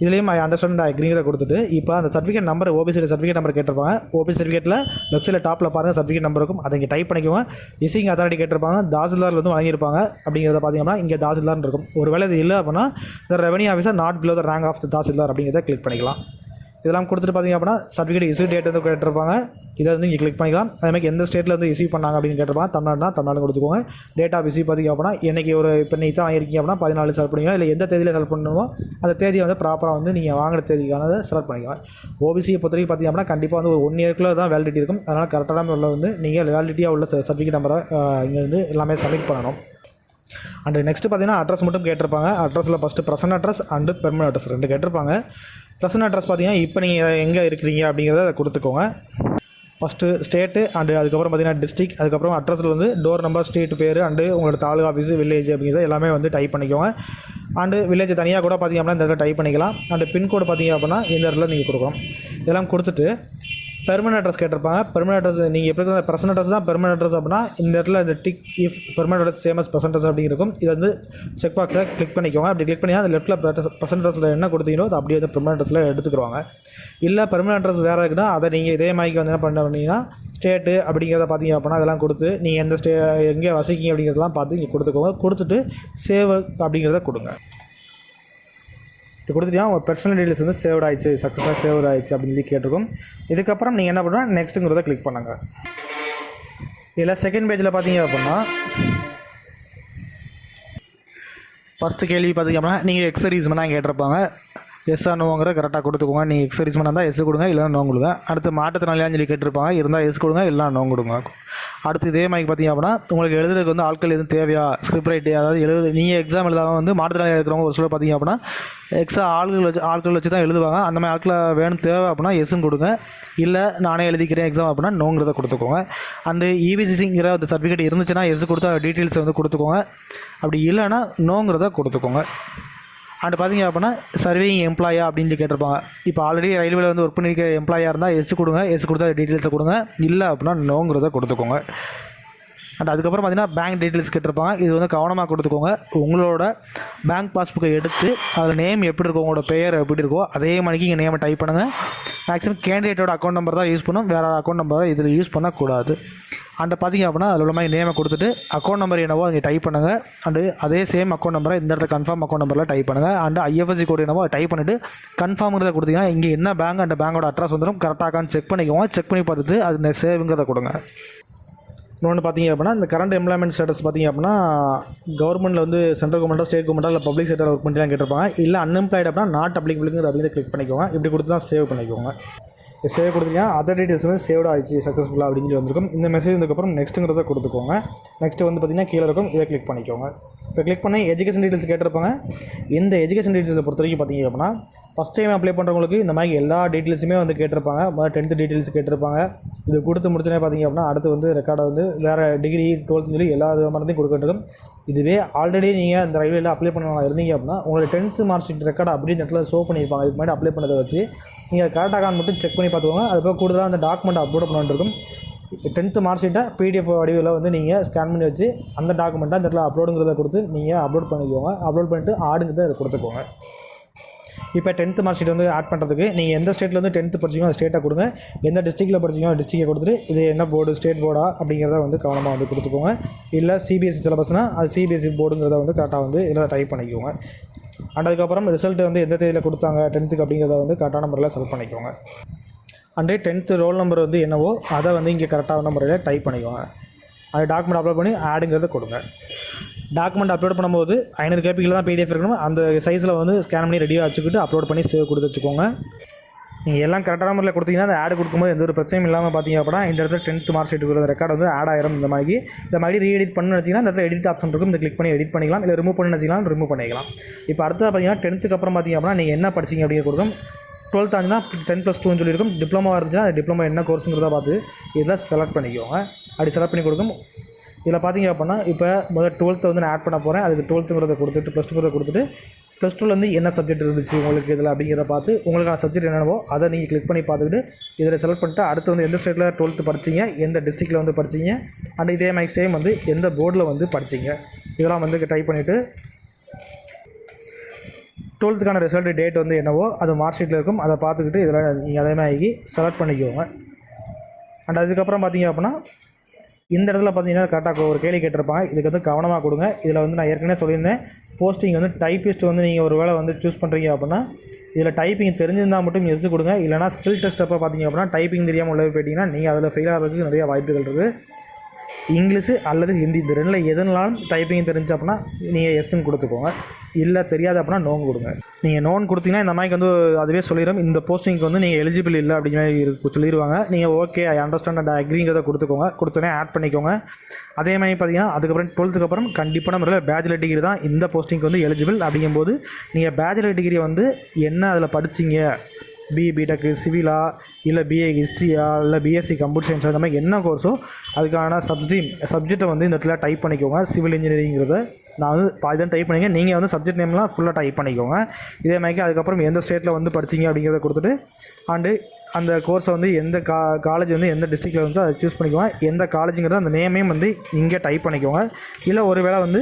இதுலேயும் ஐ அண்டர்ஸ்டாண்ட் அக்ரிங்கிற கொடுத்துட்டு இப்போ அந்த certificate number OBC certificate number கேட்டிருப்பாங்க. ஓபிசி சர்டிஃபிகேட்டில் வெப்சைட்டில் டாப்பில் பாருங்கள் சர்டிஃபிகேட் நம்பர் இருக்கும். அதை இங்கே டைப் பண்ணிக்கோங்க. இசிங் அத்தாரிட்டி கேட்டிருப்பாங்க. தாசில்தார் வந்து வழங்கியிருப்பாங்க. அப்படிங்கிறத பார்த்தீங்கன்னா இங்கே தாசில்தார்னு இருக்கும். ஒரு வேளை இது இல்லை அப்படின்னா இந்த revenue officer not below the rank of the tahsildar அப்படிங்கிறத கிளிக் பண்ணிக்கலாம். இதெல்லாம் கொடுத்துட்டு பார்த்தீங்க அப்படின்னா சர்டிஃபிகேட் இஷ்யூ டேட் வந்து கேட்டிருப்பாங்க. இதை வந்து இங்கே கிளிக் பண்ணிக்கலாம். அதேமாதிரி எந்த ஸ்டேட்டில் வந்து இஷ்யூ பண்ணாங்க அப்படின்னு கேட்டிருப்பாங்க. தமிழ்நாடுனா தமிழ்நாடு கொடுத்துக்கோங்க. டேட் ஆஃப் இஷ்யூ பார்த்தீங்க அப்படின்னா இன்றைக்கி ஒரு இப்போ நீ தான் வாங்கியிருக்கீங்க அப்படின்னா 14 செலக்ட் பண்ணிக்கலாம். இல்லை எந்த தேதியில் செலக்ட் பண்ணணுமோ அந்த தேதியை வந்து ப்ராப்பராக வந்து நீங்கள் வாங்குற தேதிக்கானதை செலக்ட் பண்ணிக்கலாம். ஓபிசியை பொறுத்தவரைக்கும் பார்த்தீங்க அப்படின்னா கண்டிப்பாக வந்து ஒரு 1 இயர்க்குள்ளே தான் வேலிடிட்டி இருக்கும். அதனால் கரெக்டான உள்ள வந்து நீங்கள் வேலிடிட்டியாக உள்ள சர்டிஃபிகேட் நம்பரை இங்கே வந்து எல்லாமே சப்மிட் பண்ணணும். அண்டு நெக்ஸ்ட்டு பார்த்தீங்கன்னா அட்ரஸ் மட்டும் கேட்டிருப்பாங்க. அட்ரஸில் first present address and permanent address 2 கேட்டிருப்பாங்க. ப்ரெசன்ட் அட்ரஸ் பார்த்தீங்கன்னா இப்போ நீங்கள் எங்கே இருக்கிறீங்க அப்படிங்கிறத அதை கொடுத்துக்கோங்க. ஃபஸ்ட்டு ஸ்டேட்டு அண்டு அதுக்கப்புறம் பார்த்தீங்கன்னா டிஸ்ட்ரிக், அதுக்கப்புறம் அட்ரஸில் வந்து டோர் நம்பர், ஸ்ட்ரீட் பேர் அண்டு உங்களோட தாலுகா ஆஃபீஸு, வில்லேஜ் அப்படிங்கிறத எல்லாமே வந்து டைப் பண்ணிக்கோங்க. அண்டு வில்லேஜ் தனியாக கூட பார்த்திங்க அப்படின்னா இந்த இடத்துல டைப் பண்ணிக்கலாம். அண்டு பின்கோடு பார்த்திங்க அப்படின்னா இந்த இடத்துல நீங்கள் கொடுக்கணும். இதெல்லாம் கொடுத்துட்டு பெர்மனன்ட் அட்ரஸ் கேட்டிருப்பாங்க. பெர்மனன்ட் அட்ரஸ் நீங்கள் எப்படி இருக்கிற ப்ரெசன்ட் அட்ரஸ் தான் பெர்மனன்ட் அட்ரஸ் அப்படின்னா இந்த இடத்துல இந்த tick if permanent address same as present address அப்படிங்கிறக்கும் இது வந்து செக் பாக்ஸை கிளிக் பண்ணிக்கோங்க. அப்படி கிளிக் பண்ணி அந்த லெஃப்ட்டில் ப்ரெசன்ட் அட்ரஸில் என்ன கொடுத்தீங்களோ அது அப்படியே வந்து பெர்மனன்ட் அட்ரஸில் எடுத்துக்குவாங்க. இல்லை பெர்மனன்ட் அட்ரஸ் வேறு இருக்குன்னா அதை நீங்கள் இதே மாதிரி வந்து என்ன பண்ணிங்கன்னா ஸ்டேட்டு அப்படிங்கிறத பார்த்தீங்க அப்படின்னா அதெல்லாம் கொடுத்து நீங்கள் எந்த எங்கே வசிக்கிங்க அப்படிங்கிறதெல்லாம் பார்த்து இங்கே கொடுத்துக்கோங்க. கொடுத்துட்டு சேவ் அப்படிங்கிறத கொடுங்க. கொடுத்துட்டா உங்கள் பர்சனல் டீட்டெயில்ஸ் வந்து சேவ் ஆயிடுச்சு, சக்ஸஸாக சேவ் ஆயிடுச்சு அப்படின்னு சொல்லி கேட்டிருக்கும். இதுக்கப்புறம் நீங்கள் என்ன பண்ணுங்கள், நெக்ஸ்ட்டுங்கிறத கிளிக் பண்ணுங்கள். இதில் செகண்ட் பேஜில் பார்த்தீங்க அப்படின்னா ஃபஸ்ட்டு கேள்வி பார்த்தீங்க அப்படின்னா நீங்கள் எக்ஸர்வீஸ் பண்ணால் கேட்டிருப்பாங்க. எஸ்ஸாக நோங்கிற கரெக்டாக கொடுத்துக்கோங்க. நீங்கள் எக்ஸர்வீஸ் பண்ணால் தான் எஸ் கொடுங்க, இல்லைனா நோ கொடுங்க. அடுத்து மாற்றுத்திறனாளியான்னு சொல்லி கேட்டிருப்பாங்க. இருந்தால் எஸ் கொடுங்க, இல்லைனா நோ கொடுங்க. அடுத்து இதே மாதிரி பார்த்தீங்க அப்படின்னா உங்களுக்கு எழுதுறதுக்கு வந்து ஆட்கள் எதுவும் தேவையா, ஸ்கிரிப்ட் ரைட்டு, அதாவது நீங்கள் எக்ஸாம் எழுதாமல் வந்து மாற்றுத்திறனாளியாக இருக்கிறவங்க ஒரு சிலர் பார்த்தீங்க அப்படின்னா எக்ஸ்ட்ரா ஆட்கள் வச்சு தான் எழுதுவாங்க. அந்த மாதிரி ஆட்களை வேணும் தேவை அப்படின்னா எஸ்ஸும் கொடுங்க. இல்லை நானே எழுதிக்கிறேன் எக்ஸாம் அப்படின்னா நோங்கிறத கொடுத்துக்கோங்க. அண்டு இபிசிசிங்கிற அந்த சர்டிஃபிகேட் இருந்துச்சுன்னா எஸ் கொடுத்தா டீட்டெயில்ஸை வந்து கொடுத்துக்கோங்க. அப்படி இல்லைன்னா நோங்கிறத கொடுத்துக்கோங்க. அண்ட் பார்த்தீங்க அப்படின்னா சர்வேயிங் எம்ப்ளாயா அப்படின்னு கேட்டிருப்பாங்க. இப்போ ஆல்ரெடி ரயில்வேல வந்து ஒர்க் பண்ணியிருக்க எம்ப்ளாயாக இருந்தால் எஸ் கொடுங்க, எஸ் கொடுத்தா டீட்டெயில்ஸை கொடுங்க. இல்லை அப்படின்னா நோங்கிறத கொடுத்துக்கோங்க. அண்ட் அதுக்கப்புறம் பார்த்தீங்கன்னா பேங்க் டீட்டெயில்ஸ் கேட்டிருப்பாங்க. இது வந்து கவனமாக கொடுத்துக்கோங்க. உங்களோட பேங்க் பாஸ்புக்கை எடுத்து அதில் நேம் எப்படி இருக்கோ, உங்களோட பெயர் எப்படி இருக்கோ அதே மாதிரிக்கு இங்கே நேமை டைப் பண்ணுங்கள். மேக்ஸிமம் கேண்டிடேட்டோட அக்கௌண்ட் நம்பர் தான் யூஸ் பண்ணணும், வேறு அக்கௌண்ட் நம்பரை இதில் யூஸ் பண்ணக்கூடாது. அண்ட் பார்த்தீங்க அப்படின்னா அதில் உள்ள மாதிரி நேமை கொடுத்துட்டு அக்கௌண்ட் நம்பர் என்னவோ அங்கே டைப் பண்ணுங்கள். அண்டு அதே சேம் அக்கௌண்ட் நம்பரை இந்த இடத்துல கன்ஃபார்ம் அக்கௌண்ட் நம்பரில் டைப் பண்ணுங்கள். அண்ட் ஐஎஃப்எஸ்சி கோடு என்னவோ அதை டைப் பண்ணிவிட்டு கன்ஃபார்ம்ங்கிறத கொடுத்தீங்கன்னா இங்கே என்ன பேங்க் அந்த பேங்கோட அட்ரஸ் வந்துடும். கரெக்டாகான்னு செக் பண்ணிக்கோங்க. செக் பண்ணி பார்த்துட்டு அது சேவுங்கிறத கொடுங்க. இன்னொன்று பார்த்தீங்க அப்படின்னா இந்த கரண்ட் எம்ப்ளாய்மெண்ட் ஸ்டேட்டஸ் பார்த்தீங்க அப்படின்னா கவர்மெண்ட்டில் வந்து சென்ட்ரல் கவர்மெண்ட்டோ ஸ்டேட் கவர்மெண்ட்டோ இல்லை பப்ளிக் செக்டரில் ஒர்க் பண்ணிலாம் கேட்டிருப்பாங்க. இல்லை அன்எம்ப்ளாய்டு அப்படின்னா நாட் அப்ளிகபிளுங்கிற அப்படிங்கிறத கிளிக் பண்ணிக்கோங்க. இப்படி கொடுத்து தான் சேவ் பண்ணிக்கோங்க. சேவ் கொடுத்தீங்கன்னா அதர் டீட்டெயில்ஸ் வந்து சேவ்டு ஆயிடுச்சு சக்ஸஸ்ஃபுல்லாக அப்படின்னு சொல்லி வந்திருக்கும். இந்த மெசேஜ் வந்ததுக்கப்புறம் நெக்ஸ்ட்டுங்கிறத கொடுத்துக்கோங்க. நெக்ஸ்ட்டு வந்து பார்த்திங்கன்னா கீழே இருக்கும், இதை கிளிக் பண்ணிக்கோங்க. இப்போ கிளிக் பண்ணி எஜுகேஷன் டீட்டெயில்ஸ் கேட்டிருப்பாங்க. இந்த எஜுகேஷன் டீட்டெயில்ஸை பொறுத்த வரைக்கும் பார்த்திங்க அப்படின்னா ஃபஸ்ட் டைம் அப்ளை பண்ணுறவங்களுக்கு இந்த மாதிரி எல்லா டீட்டெயில்ஸுமே வந்து கேட்டிருப்பாங்க. 10th டீட்டெயில்ஸ் கேட்டிருப்பாங்க. இது கொடுத்து முடிச்சோன்னே பார்த்திங்க அப்படின்னா அடுத்து வந்து ரெக்கார்டை வந்து வேறு டிகிரி 12th சொல்லி எல்லா விதமானதையும் கொடுக்கட்டும். இதுவே ஆல்ரெடி நீங்கள் இந்த ரயில்வேல அப்ளை பண்ணவங்க இருந்தீங்க அப்படின்னா உங்களோட 10th மார்க் ஷீட் ரெக்கார்டு அப்படின்னு இடத்துல ஷோ பண்ணியிருப்பாங்க. இதுக்கு முன்னாடி அப்ளை பண்ணதை வச்சு நீங்கள் கரெக்டாக மட்டும் செக் பண்ணி பார்த்துக்கோங்க. அதுபோல் கூடுதலாக அந்த டாக்குமெண்ட் அப்லோட் பண்ணிருக்கும். 10th மார்க் ஷீட்டை PDF வடிவில் வந்து நீங்கள் ஸ்கேன் பண்ணி வச்சு அந்த டாக்குமெண்ட்டை அந்த இடத்துல அப்லோடுங்கிறத கொடுத்து நீங்கள் அப்லோட் பண்ணிக்கோங்க. அப்லோட் பண்ணிட்டு ஆடுங்கிறத அதை கொடுத்துக்கோங்க. இப்போ 10th மார்க் ஷீட் வந்து ஆட் பண்ணுறதுக்கு நீங்கள் எந்த ஸ்டேட்டில் வந்து 10th படிச்சிங்களோ அந்த ஸ்டேட்டை கொடுங்க. எந்த டிஸ்ட்ரிக்ட்டில் படிச்சிங்களோ டிஸ்ட்ரிக்டை கொடுத்துட்டு இது என்ன போர்டு, ஸ்டேட் போர்டா அப்படிங்கிறத வந்து கவனமாக வந்து கொடுத்துக்கோங்க. இல்லை சிபிஎஸ்சி சிலபஸ்னால் அது சிபிஎஸ்சி போர்டுங்கிறத வந்து கரெக்டாக வந்து இதில் டைப் பண்ணிக்கோங்க. அண்ட் அதுக்கப்புறம் ரிசல்ட் வந்து எந்த தேதியில் கொடுத்தாங்க 10th அப்படிங்கிறத வந்து கரெக்டான முறையில் செலக்ட் பண்ணிக்கோங்க. அண்டு 10th ரோல் நம்பர் வந்து என்னவோ அதை வந்து இங்கே கரெக்டான முறையில் டைப் பண்ணிக்கோங்க. அது டாக்குமெண்ட் அப்லோட் பண்ணி ஆடுங்கிறத கொடுங்க. டாக்குமெண்ட் அப்லோட் பண்ணும்போது 500 கேபிக்கில் தான் PDF இருக்கணும். அந்த சைஸில் வந்து ஸ்கேன் பண்ணி ரெடியாக வச்சுக்கிட்டு அப்லோட் பண்ணி சேவ் கொடுத்து வச்சுக்கோங்க. நீங்கள் எல்லாம் கரெக்டான முறையில் கொடுத்தீங்கன்னா அந்த ஆடு கொடுக்கும்போது எந்த ஒரு பிரச்சனையும் இல்லாமல் பார்த்தீங்க அப்படின்னா இந்த இடத்துல 10th மார்க் ஷீட் ரெக்கார்டு வந்து ஆட் ஆயிரும். இந்த மாதிரி ரீஎடிட் பண்ணணும்னு வச்சிங்கன்னா இந்த இடத்துல எடிட் ஆப்ஷன் இருக்கும். இந்த கிளிக் பண்ணி எடிட் பண்ணிக்கலாம். இல்லை ரிமூவ் பண்ணி வச்சிக்கலாம், ரிமூவ் பண்ணிக்கலாம். இப்போ அடுத்தது பார்த்தீங்கன்னா 10th அப்புறம் பார்த்தீங்க அப்படின்னா நீங்கள் என்ன படிச்சிங்க அப்படிங்கிற கொடுக்கும். 12th ஆச்சுன்னா 10+2 சொல்லியிருக்கும். டிப்ளமோ இருந்துச்சுன்னா அந்த டிப்ளமோ என்ன கோர்ஸுங்கிறத பார்த்து இதில் செலக்ட் பண்ணிக்கோங்க. அப்படி செலக்ட் பண்ணி கொடுக்கும். இதில் பார்த்தீங்க அப்படின்னா இப்போ முதல்ல 12th வந்து நான் ஆட் பண்ண போகிறேன். அதுக்கு 12ங்கிறத கொடுத்துட்டு +2ங்கிறத கொடுத்துட்டு +2ல வந்து என்ன சப்ஜெக்ட் இருந்துச்சு உங்களுக்கு இதில் அப்படிங்கிறத பார்த்து உங்களுக்கான சப்ஜெக்ட் என்னென்னவோ அதை நீங்கள் கிளிக் பண்ணி பார்த்துக்கிட்டு இதில் செலக்ட் பண்ணிட்டு அடுத்து வந்து எந்த ஸ்டேட்டில் 12th படிச்சிங்க, எந்த டிஸ்ட்ரிக்ட்டில் வந்து படிச்சிங்க, அண்ட் இதே மாதிரி சேம் வந்து எந்த போர்டில் வந்து படிச்சிங்க இதெல்லாம் வந்து டைப் பண்ணிவிட்டு 12th ரிசல்ட் டேட் வந்து என்னவோ அது மார்க் ஷீட்டில் இருக்கும். அதை பார்த்துக்கிட்டு இதில் நீங்கள் அதே மாதிரி செலக்ட் பண்ணிக்கோங்க. அண்ட் அதுக்கப்புறம் பார்த்தீங்க அப்படின்னா இந்த இடத்துல பார்த்தீங்கன்னா கரெக்டாக ஒரு கேள்வி கேட்டிருப்பாங்க. இதுக்கு வந்து கவனமாக கொடுங்க. இதில் வந்து நான் ஏற்கனவே சொல்லியிருந்தேன், போஸ்டிங் வந்து டைப்பிஸ்ட் வந்து நீங்கள் ஒரு வேளை வந்து சூஸ் பண்ணுறீங்க அப்படின்னா இதில் டைப்பிங் தெரிஞ்சிருந்தால் மட்டும் எஸ் கொடுங்க. இல்லைனா ஸ்கில் டெஸ்ட் அப்போ பார்த்தீங்க அப்படின்னா டைப்பிங் தெரியாமல் உள்ளே போயிட்டீங்கன்னா நீங்கள் அதில் ஃபெயில் ஆகிறதுக்கு நிறைய வாய்ப்புகள் இருக்குது. இங்கிலீஷு அல்லது ஹிந்தி இந்த ரெண்டில் எதுனாலும் டைப்பிங் தெரிஞ்சு அப்படின்னா நீங்கள் எஸ்ன்னு கொடுத்துக்கோங்க. இல்லை தெரியாது அப்படின்னா நோன் கொடுங்க. நீங்கள் நோன் கொடுத்தீங்கன்னா இந்த மாதிரி வந்து அதுவே சொல்லிடும் இந்த போஸ்டிங்க்கு வந்து நீங்கள் எலிஜிபிள் இல்லை அப்படிங்கிற மாதிரி சொல்லிடுவாங்க. நீங்கள் ஓகே ஐ அண்டர்ஸ்டாண்ட் அண்ட் அக்ரிங்கிறத கொடுத்துக்கோங்க. கொடுத்தோன்னே ஆட் பண்ணிக்கோங்க. அதே மாதிரி பார்த்தீங்கன்னா அதுக்கப்புறம் 12th அப்புறம் கண்டிப்பான முறையில் பேச்சுலர் டிகிரி தான் இந்த போஸ்டிங்க்கு வந்து எலிஜிபிள். அப்படிங்கும்போது நீங்கள் பேச்சுலர் டிகிரி வந்து என்ன அதில் படிச்சிங்க, பிடெக்கு சிவிலா இல்லை பிஏ ஹிஸ்ட்ரியா இல்லை பிஎஸ்சி கம்ப்யூட்டர் சயின்ஸ் அந்த மாதிரி என்ன கோர்ஸோ அதுக்கான சப்ஜெக்டை வந்து இந்த இடத்துல டைப் பண்ணிக்கோங்க. சிவில் இன்ஜினியரிங்கிறத நான் வந்து பாதி தான் டைப் பண்ணிங்க. நீங்கள் வந்து சப்ஜெக்ட் நேம்லாம் ஃபுல்லாக டைப் பண்ணிக்கோங்க. இதே மாதிரி அதுக்கப்புறம் எந்த ஸ்டேட்டில் வந்து படிச்சிங்க அப்படிங்கிறத கொடுத்துட்டு அண்டு அந்த கோர்ஸை வந்து எந்த காலேஜ் வந்து எந்த டிஸ்ட்ரிக்டில் வந்து அதை சூஸ் பண்ணிக்கோங்க. எந்த காலேஜுங்கிறத அந்த நேமையும் வந்து இங்கே டைப் பண்ணிக்கோங்க. இல்லை ஒரு வேளை வந்து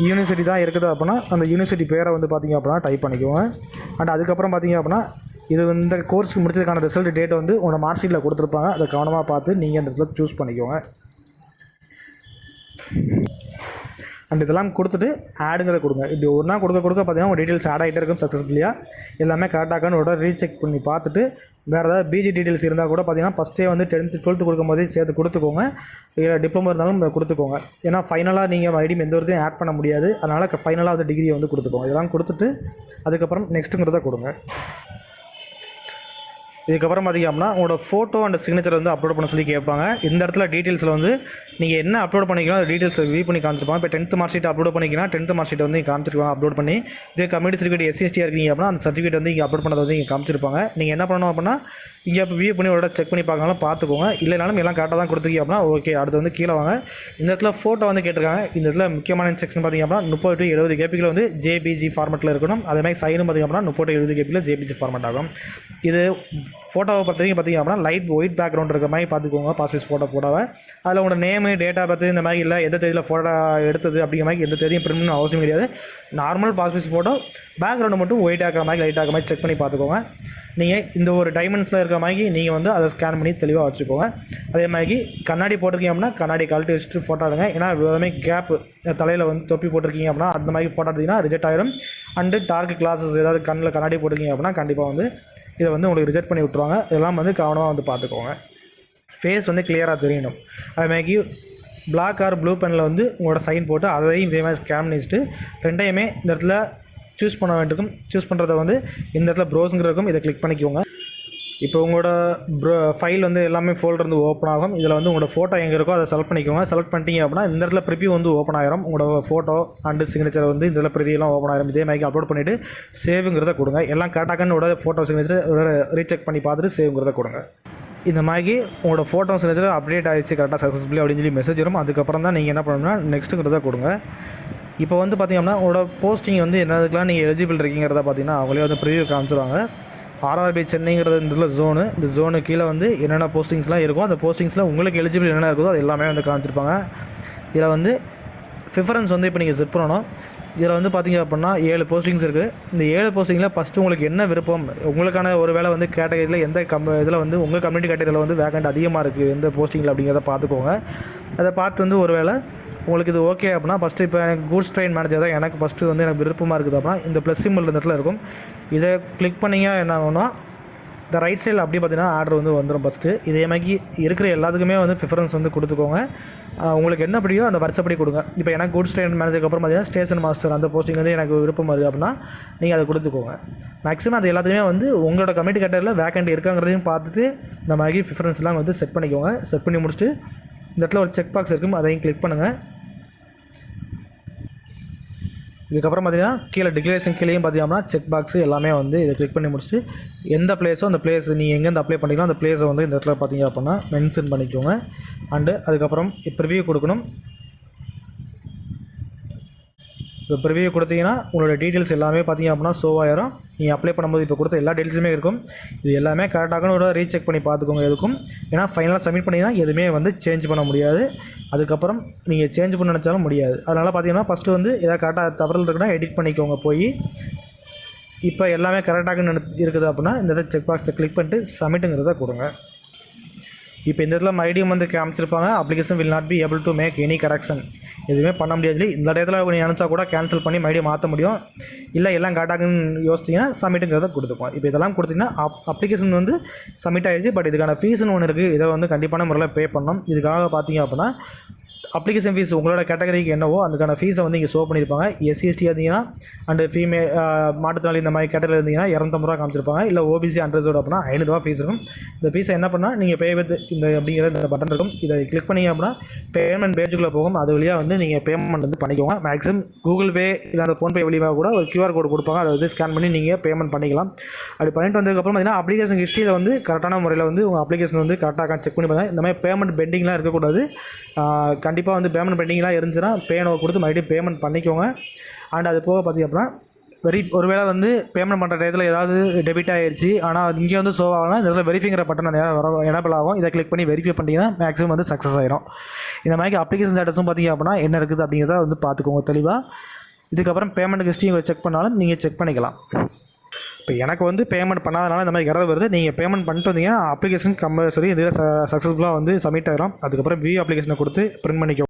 யூனிவர்சிட்டி தான் இருக்குது அப்படின்னா அந்த யூனிவர்சிட்டி பேரை வந்து பார்த்திங்க அப்படின்னா டைப் பண்ணிக்கோங்க. அண்ட் அதுக்கப்புறம் பார்த்திங்க அப்படின்னா இது இந்த கோர்ஸ் முடிச்சதுக்கான ரிசல்ட் டேட்டை வந்து உங்களோட மார்க் ஷீட்டில் கொடுத்துருப்பாங்க. அதை கவனமாக பார்த்து நீங்கள் அந்த இடத்துல சூஸ் பண்ணிக்கோங்க. அண்ட் இதெல்லாம் கொடுத்துட்டு ஆடுங்கிறத கொடுங்க. இப்படி ஒரு நாள் கொடுக்க பார்த்தீங்கன்னா உங்கள் டீட்டெயில்ஸ் ஆட் ஆகிட்டே இருக்கும். சக்ஸஸ்ஃபுல்லியாக எல்லாமே கரெக்டாகான்னு ஒரு ரீசெக் பண்ணி பார்த்துட்டு வேறு ஏதாவது பிஜி டீட்டெயில்ஸ் இருந்தால் கூட பார்த்தீங்கன்னா ஃபஸ்ட்டே வந்து 10th 12th கொடுக்கும்போதே சேர்த்து கொடுத்துக்கோங்க. இல்லை டிப்ளமோ இருந்தாலும் கொடுத்துக்கோங்க. ஏன்னா ஃபைனலாக நீங்கள் ஐடியும் எந்த ஒரு ஆட் பண்ண முடியாது. அதனால் ஃபைனலாக வந்து டிகிரியை வந்து கொடுத்துக்கோங்க. இதெல்லாம் கொடுத்துட்டு அதுக்கப்புறம் நெக்ஸ்ட்டுங்கிறத கொடுங்க. இதுக்கப்புறம் பார்த்திங்க அப்படின்னா உங்களோட ஃபோட்டோ அண்ட் சிக்னேச்சர் வந்து அப்லோட் பண்ண சொல்லி கேட்பாங்க. இந்த இடத்துல டீட்டெயில்ஸில் வந்து நீங்கள் என்ன அப்லோட் பண்ணிக்கலாம் அந்த டீட்டெயில்ஸ் வியூ பண்ணி காமிச்சிருப்பாங்க. இப்போ 10th மார்க் ஷீட் அப்லோட் பண்ணிங்கன்னா 10th மார்க் ஷீட் வந்து காமிச்சிருப்பாங்க அப்லோட் பண்ணி. இதே கம்யூனிட்டி சர்டிஃபிகேட் SC/ST இருக்கீங்க அப்படின்னா அந்த சர்டிஃபிகேட் வந்து இங்கே அப்லோட் பண்ணதை வந்து இங்கே காமிச்சிருப்பாங்க. நீங்கள் என்ன பண்ணணும் அப்படின்னா இங்கே வியூ பண்ணி ஒரு செக் பண்ணி பார்க்கலாம் பார்த்துக்கோங்க. இல்லைனாலும் எல்லாம் கரெக்டாக தான் கொடுத்துருக்கீங்க அப்படின்னா ஓகே. அடுத்து வந்து கீழே வாங்க. இந்த இடத்துல ஃபோட்டோ வந்து கேட்டிருக்காங்க. இந்த இடத்துல முக்கியமான இன்ஸ்ட்ரக்ஷன் பார்த்திங்க அப்படின்னா 30 to 70 கேபிக்கில் வந்து JPG ஃபார்மெட்டில் இருக்கணும். அதேமாதிரி சைனும் பார்த்திங்க அப்படின்னா 30 to 70 கேபிக்கில் JPG ஃபார்மெட் ஆகும். இது ஃபோட்டோவை பொறுத்தவரைக்கும் பார்த்திங்க அப்படின்னா லைட் ஒயிட் பேக்ரவுண்ட் இருக்கிற மாதிரி பார்த்துக்கோங்க. பாஸ்போர்ட் ஃபோட்டோவை அதில் உங்களோட நேமு டேட்டா பற்றி இந்த மாதிரி இல்லை எந்த தேதியில் ஃபோட்டோ எடுத்தது அப்படிங்கிற மாதிரி எந்த தேதியும் பிரிண்ட் பண்ணணும் அவசியம் கிடையாது. நார்மல் பாஸ்போர்ட் ஃபோட்டோ பேக்ரவுண்டு மட்டும் ஒயிட் ஆகிற மாதிரி லைட் ஆகிற மாதிரி செக் பண்ணி பார்த்துக்கோங்க. நீங்கள் இந்த ஒரு டைமண்ட்ஸில் இருக்கிற மாதிரி நீங்கள் வந்து அதை ஸ்கேன் பண்ணி தெளிவாக வச்சுக்கோங்க. அதே மாதிரி கண்ணாடி போட்டிருக்கீங்க அப்படின்னா கண்ணாடி கழட்டி வச்சுட்டு ஃபோட்டோ எடுங்க. ஏன்னா எல்லாமே கேப்பு தலையில் வந்து தொப்பி போட்டிருக்கீங்க அப்படின்னா அந்த மாதிரி ஃபோட்டோ எடுத்திங்கன்னா ரிஜெக்ட் ஆகிடும். அண்டு டார்க் கிளாஸஸ் ஏதாவது கண்ணில் கண்ணாடி போட்டிருக்கீங்க அப்படின்னா கண்டிப்பாக வந்து இதை வந்து உங்களுக்கு ரிஜெக்ட் பண்ணி விட்ருவாங்க. இதெல்லாம் வந்து கவனமாக வந்து பார்த்துக்கோங்க. ஃபேஸ் வந்து கிளியராக தெரியணும். அதுமாதிரி பிளாக் ஆர் ப்ளூ பெனில் வந்து உங்களோட சைன் போட்டு அதையும் இதே மாதிரி ஸ்கேன் பண்ணிச்சுட்டு ரெண்டையுமே இந்த இடத்துல சூஸ் பண்ண வேண்டியிருக்கும். சூஸ் பண்ணுறத வந்து இந்த இடத்துல ப்ரௌஸுங்கிற இருக்கும். இதை கிளிக் பண்ணிக்கோங்க. இப்போ உங்களோட ஃபைல் வந்து எல்லாமே ஃபோல்டர் வந்து ஓப்பன் ஆகும். இதில் வந்து உங்களோட ஃபோட்டோ எங்கே இருக்கோ அதை செலக்ட் பண்ணிக்கோங்க. செலக்ட் பண்ணிட்டீங்க அப்படின்னா இந்த இடத்துல ப்ரிவ்யூ வந்து ஓப்பன் ஆகிரும். உங்களோட ஃபோட்டோ அண்டு சிக்னேச்சர் வந்து இந்த ப்ரிவியூலாம் ஓப்பன் ஆகிரும். இதே மாதிரி அப்லோட் பண்ணிவிட்டு சேவுங்கிறத கொடுங்க. எல்லாம் கரெக்டாக ஃபோட்டோ சிக்னேச்சர் ரீசெக் பண்ணி பார்த்துட்டு சேவுங்கிறத கொடுங்க. இந்த மாதிரி உங்களோட ஃபோட்டோ சிக்னேச்சர் அப்டேட் ஆகிடுச்சு கரெக்டாக சக்ஸஸ்ஃபுல்லி அப்படின்னு சொல்லி மெசேஜ் வரும். அதுக்கப்புறம் தான் நீங்கள் என்ன பண்ணணும்னா நெக்ஸ்ட்டுங்கிறத கொடுங்க. இப்போ வந்து பார்த்திங்கன்னா உங்களோட போஸ்டிங் வந்து என்னதுக்கெலாம் நீங்கள் எலிஜிபிள் இருக்கீங்கிறத பார்த்தீங்கன்னா அவங்களே வந்து ப்ரிவியூ காமிச்சிருவாங்க. RRB சென்னைங்கிறது இந்த ஜோனு. இந்த ஜோனு கீழே வந்து என்னென்ன போஸ்டிங்ஸ்லாம் இருக்கும் அந்த போஸ்டிங்ஸில் உங்களுக்கு எலிஜிபிள் என்னென்ன இருக்குதோ அது எல்லாமே வந்து காமிச்சிருப்பாங்க. இதில் வந்து ப்ரிஃபரன்ஸ் வந்து இப்போ நீங்கள் செட் பண்ணணும். இதில் வந்து பார்த்திங்க அப்படின்னா 7 போஸ்டிங்ஸ் இருக்குது. இந்த 7 போஸ்டிங்கில் ஃபஸ்ட்டு உங்களுக்கு என்ன விருப்பம், உங்களுக்கான ஒரு வேளை வந்து கேட்டகரியில் எந்த இதில் வந்து உங்கள் கம்யூனிட்டி கேட்டகரியில் வந்து வேகண்ட் அதிகமாக இருக்குது எந்த போஸ்டிங்கில் அப்படிங்கிறத பார்த்துக்கோங்க. அதை பார்த்து வந்து ஒரு வேளை உங்களுக்கு இது ஓகே அப்படின்னா ஃபஸ்ட்டு இப்போ எனக்கு கூட்ஸ் ட்ரெயின் மேனேஜர் தான் எனக்கு ஃபஸ்ட்டு வந்து எனக்கு விருப்பமாக இருக்குது அப்படின்னா இந்த ப்ளஸ் சிம்பிள் இந்த இடத்துல இருக்கும். இதை கிளிக் பண்ணிங்க என்ன ஆகும்னா இந்த ரைட் சைடில் அப்படி பார்த்தீங்கன்னா ஆர்டர் வந்து வந்துடும் ஃபஸ்ட்டு. இதே மாதிரி இருக்கிற எல்லாத்துக்குமே வந்து ப்ரிஃபரன்ஸ் வந்து கொடுத்துக்கோங்க. உங்களுக்கு என்ன பிடிக்கும் அந்த வருஷப்படி கொடுங்க. இப்போ எனக்கு கூட்ஸ் ட்ரெயின் மேனேஜருக்கு அப்புறம் பார்த்தீங்கன்னா ஸ்டேஷன் மாஸ்டர் அந்த போஸ்டிங் வந்து எனக்கு விருப்பம் இருக்குது அப்படின்னா நீங்கள் அதை கொடுத்துக்கோங்க. மேக்ஸிமம் அது எல்லாத்துக்குமே வந்து உங்களோட கமிட்டி கேட்டரில் வேக்கண்ட் இருக்காங்கிறதையும் பார்த்துட்டு இந்த மாதிரி ப்ரிஃபரன்ஸ்லாம் வந்து செட் பண்ணிக்கோங்க. செட் பண்ணி முடிச்சுட்டு இந்த இடத்துல ஒரு செக் பாக்ஸ் இருக்கும், அதையும் கிளிக் பண்ணுங்கள். இதுக்கப்புறம் பார்த்தீங்கன்னா கீழே டிக்ளரேஷன் கீழேயும் பார்த்தீங்கன்னா செக் பாக்ஸு எல்லாமே வந்து இதை கிளிக் பண்ணி முடிச்சுட்டு எந்த பிளேஸோ அந்த பிளேஸ் நீங்கள் எங்கேருந்து அப்ளை பண்ணிக்கலாம் அந்த பிளேஸை வந்து இந்த இடத்துல பார்த்தீங்க அப்படின்னா மென்ஷன் பண்ணிக்கோங்க. அண்டு அதுக்கப்புறம் இப்போ ரிவ்யூ கொடுக்கணும். இப்போ ப்ரிவியூ கொடுத்தீங்கன்னா உங்களோட டீட்டெயில்ஸ் எல்லாமே பார்த்தீங்க அப்படின்னா ஷோ ஆயிரும். நீங்கள் அப்ளை பண்ணும்போது இப்போ கொடுத்த எல்லா டீட்டெயில்ஸுமே இருக்கும். இது எல்லாமே கரெக்டாக ஒரு ரீசெக் பண்ணி பார்த்துக்கோங்க எதுக்கும். ஏன்னா ஃபைனலாக சப்மிட் பண்ணிங்கன்னா எதுவுமே வந்து சேஞ்ச் பண்ண முடியாது. அதுக்கப்புறம் நீங்கள் சேஞ்ச் பண்ண நினச்சாலும் முடியாது. அதனால் பார்த்தீங்கன்னா ஃபஸ்ட்டு வந்து எதாவது கரெக்டாக தவறுகள் இருக்குன்னா எடிட் பண்ணிக்கோங்க போய். இப்போ எல்லாமே கரெக்டாக இருக்குது அப்படின்னா இந்த செக் பாக்ஸை கிளிக் பண்ணிட்டு சப்மிட்டுங்கிறத கொடுங்க. இப்போ இந்த இடத்துல மறுபடியும் வந்து காமிச்சிருப்பாங்க application will not be able to make any correction, எதுவுமே பண்ண முடியாது. இந்த இடத்துல நீங்கள் நினச்சா கூட கேன்சல் பண்ணி மறுபடியும் மாற்ற முடியும். இல்லை எல்லாம் கரெக்டாகுன்னு யோசிச்சிங்கன்னா சப்மிட்டுங்கிறத கொடுத்துப்போம். இப்போ இதெல்லாம் கொடுத்தீங்கன்னா அப்ளிகேஷன் வந்து சப்மிட் ஆகிடுச்சு. பட் இதுக்கான ஃபீஸ்னு ஒன்று இருக்குது, இதை வந்து கண்டிப்பான முறையில் பே பண்ணணும். இதுக்காக பார்த்தீங்க அப்படின்னா அப்ளிகேஷன் ஃபீஸ் உங்களோட கேட்டகரிக்கு என்னவோ அதுக்கான ஃபீஸை வந்து இங்கே ஷோ பண்ணியிருப்பாங்க. எஸ்சி எஸ்டி இருந்தீங்கன்னா அண்டு ஃபீமேல் மாற்றுத்திறனாளி இந்த மாதிரி கேட்டகரியில் இருந்தீங்கன்னா 250 ரூபா காமிச்சிருப்பாங்க. இல்லை ஓபிசி அண்டர்சோடு அப்படின்னா 500 ரூபா ஃபீஸ் இருக்கும். இந்த ஃபீஸை என்ன பண்ணால் நீங்கள் பே வித் இந்த அப்படிங்கிற இந்த பட்டன் இருக்கும், இதை கிளிக் பண்ணிங்க அப்படின்னா பேமெண்ட் பேஜுக்குள்ளே போகும். அது வழியாக வந்து நீங்கள் பேமெண்ட் வந்து பண்ணிக்கோங்க. மேக்ஸிமம் கூகுள் பே இல்லை அந்த ஃபோன்பே வழியாக கூட ஒரு QR கோடு கொடுப்பாங்க, அதை வச்சு ஸ்கேன் பண்ணி நீங்கள் பேமெண்ட் பண்ணிக்கலாம். அப்படி பண்ணிட்டு வந்ததுக்கப்புறம் பார்த்தீங்கன்னா அப்ளிகேஷன் ஹிஸ்ட்ரியில் வந்து கரெக்டான முறையில் வந்து உங்கள் அப்ளிகேஷன் வந்து கரெக்டாக செக் பண்ணி பாருங்கள். இந்த மாதிரி பேமெண்ட் பெண்டிங்லாம் இருக்கக்கூடாது. கண்டிப்பாக வந்து பேமெண்ட் பெண்டிங்லாம் இருந்துச்சுன்னா பேனோ கொடுத்து மறுபடியும் பேமெண்ட் பண்ணிக்கோங்க. அண்ட் அது போக பார்த்திங்க அப்படின்னா ஒருவேளை வந்து பேமெண்ட் பண்ணுற டயத்தில் ஏதாவது டெபிட் ஆகிடுச்சு, ஆனால் இங்கே வந்து ஷோ ஆகலாம். இந்த இடத்துல வெரிஃபைங்கிற பட்டன் எனபிள் ஆகும். இதை கிளிக் பண்ணி வெரிஃபை பண்ணிங்கன்னா மேக்ஸிமம் வந்து சக்ஸஸ் ஆகிடும். இந்த மாதிரி அப்ளிகேஷன் ஸ்டேட்டஸும் பார்த்திங்க அப்படின்னா என்ன இருக்குது அப்படிங்கிறத வந்து பார்த்துக்கோங்க தெளிவாக. இதுக்கப்புறம் பேமெண்ட் ஹிஸ்ட்ரி செக் பண்ணாலும் நீங்கள் செக் பண்ணிக்கலாம். இப்போ எனக்கு வந்து பேமெண்ட் பண்ணாதனால இந்த மாதிரி எரர் வருது. நீங்கள் பேமெண்ட் பண்ணிட்டு வந்தீங்கன்னா அப்ளிகேஷன் கம்பல்சரி இதில் சக்ஸஸ்ஃபுல்லாக வந்து சப்மிட் ஆகிடும். அதுக்கப்புறம் வியூ அப்ளிகேஷனை கொடுத்து பிரிண்ட் பண்ணிக்கோ.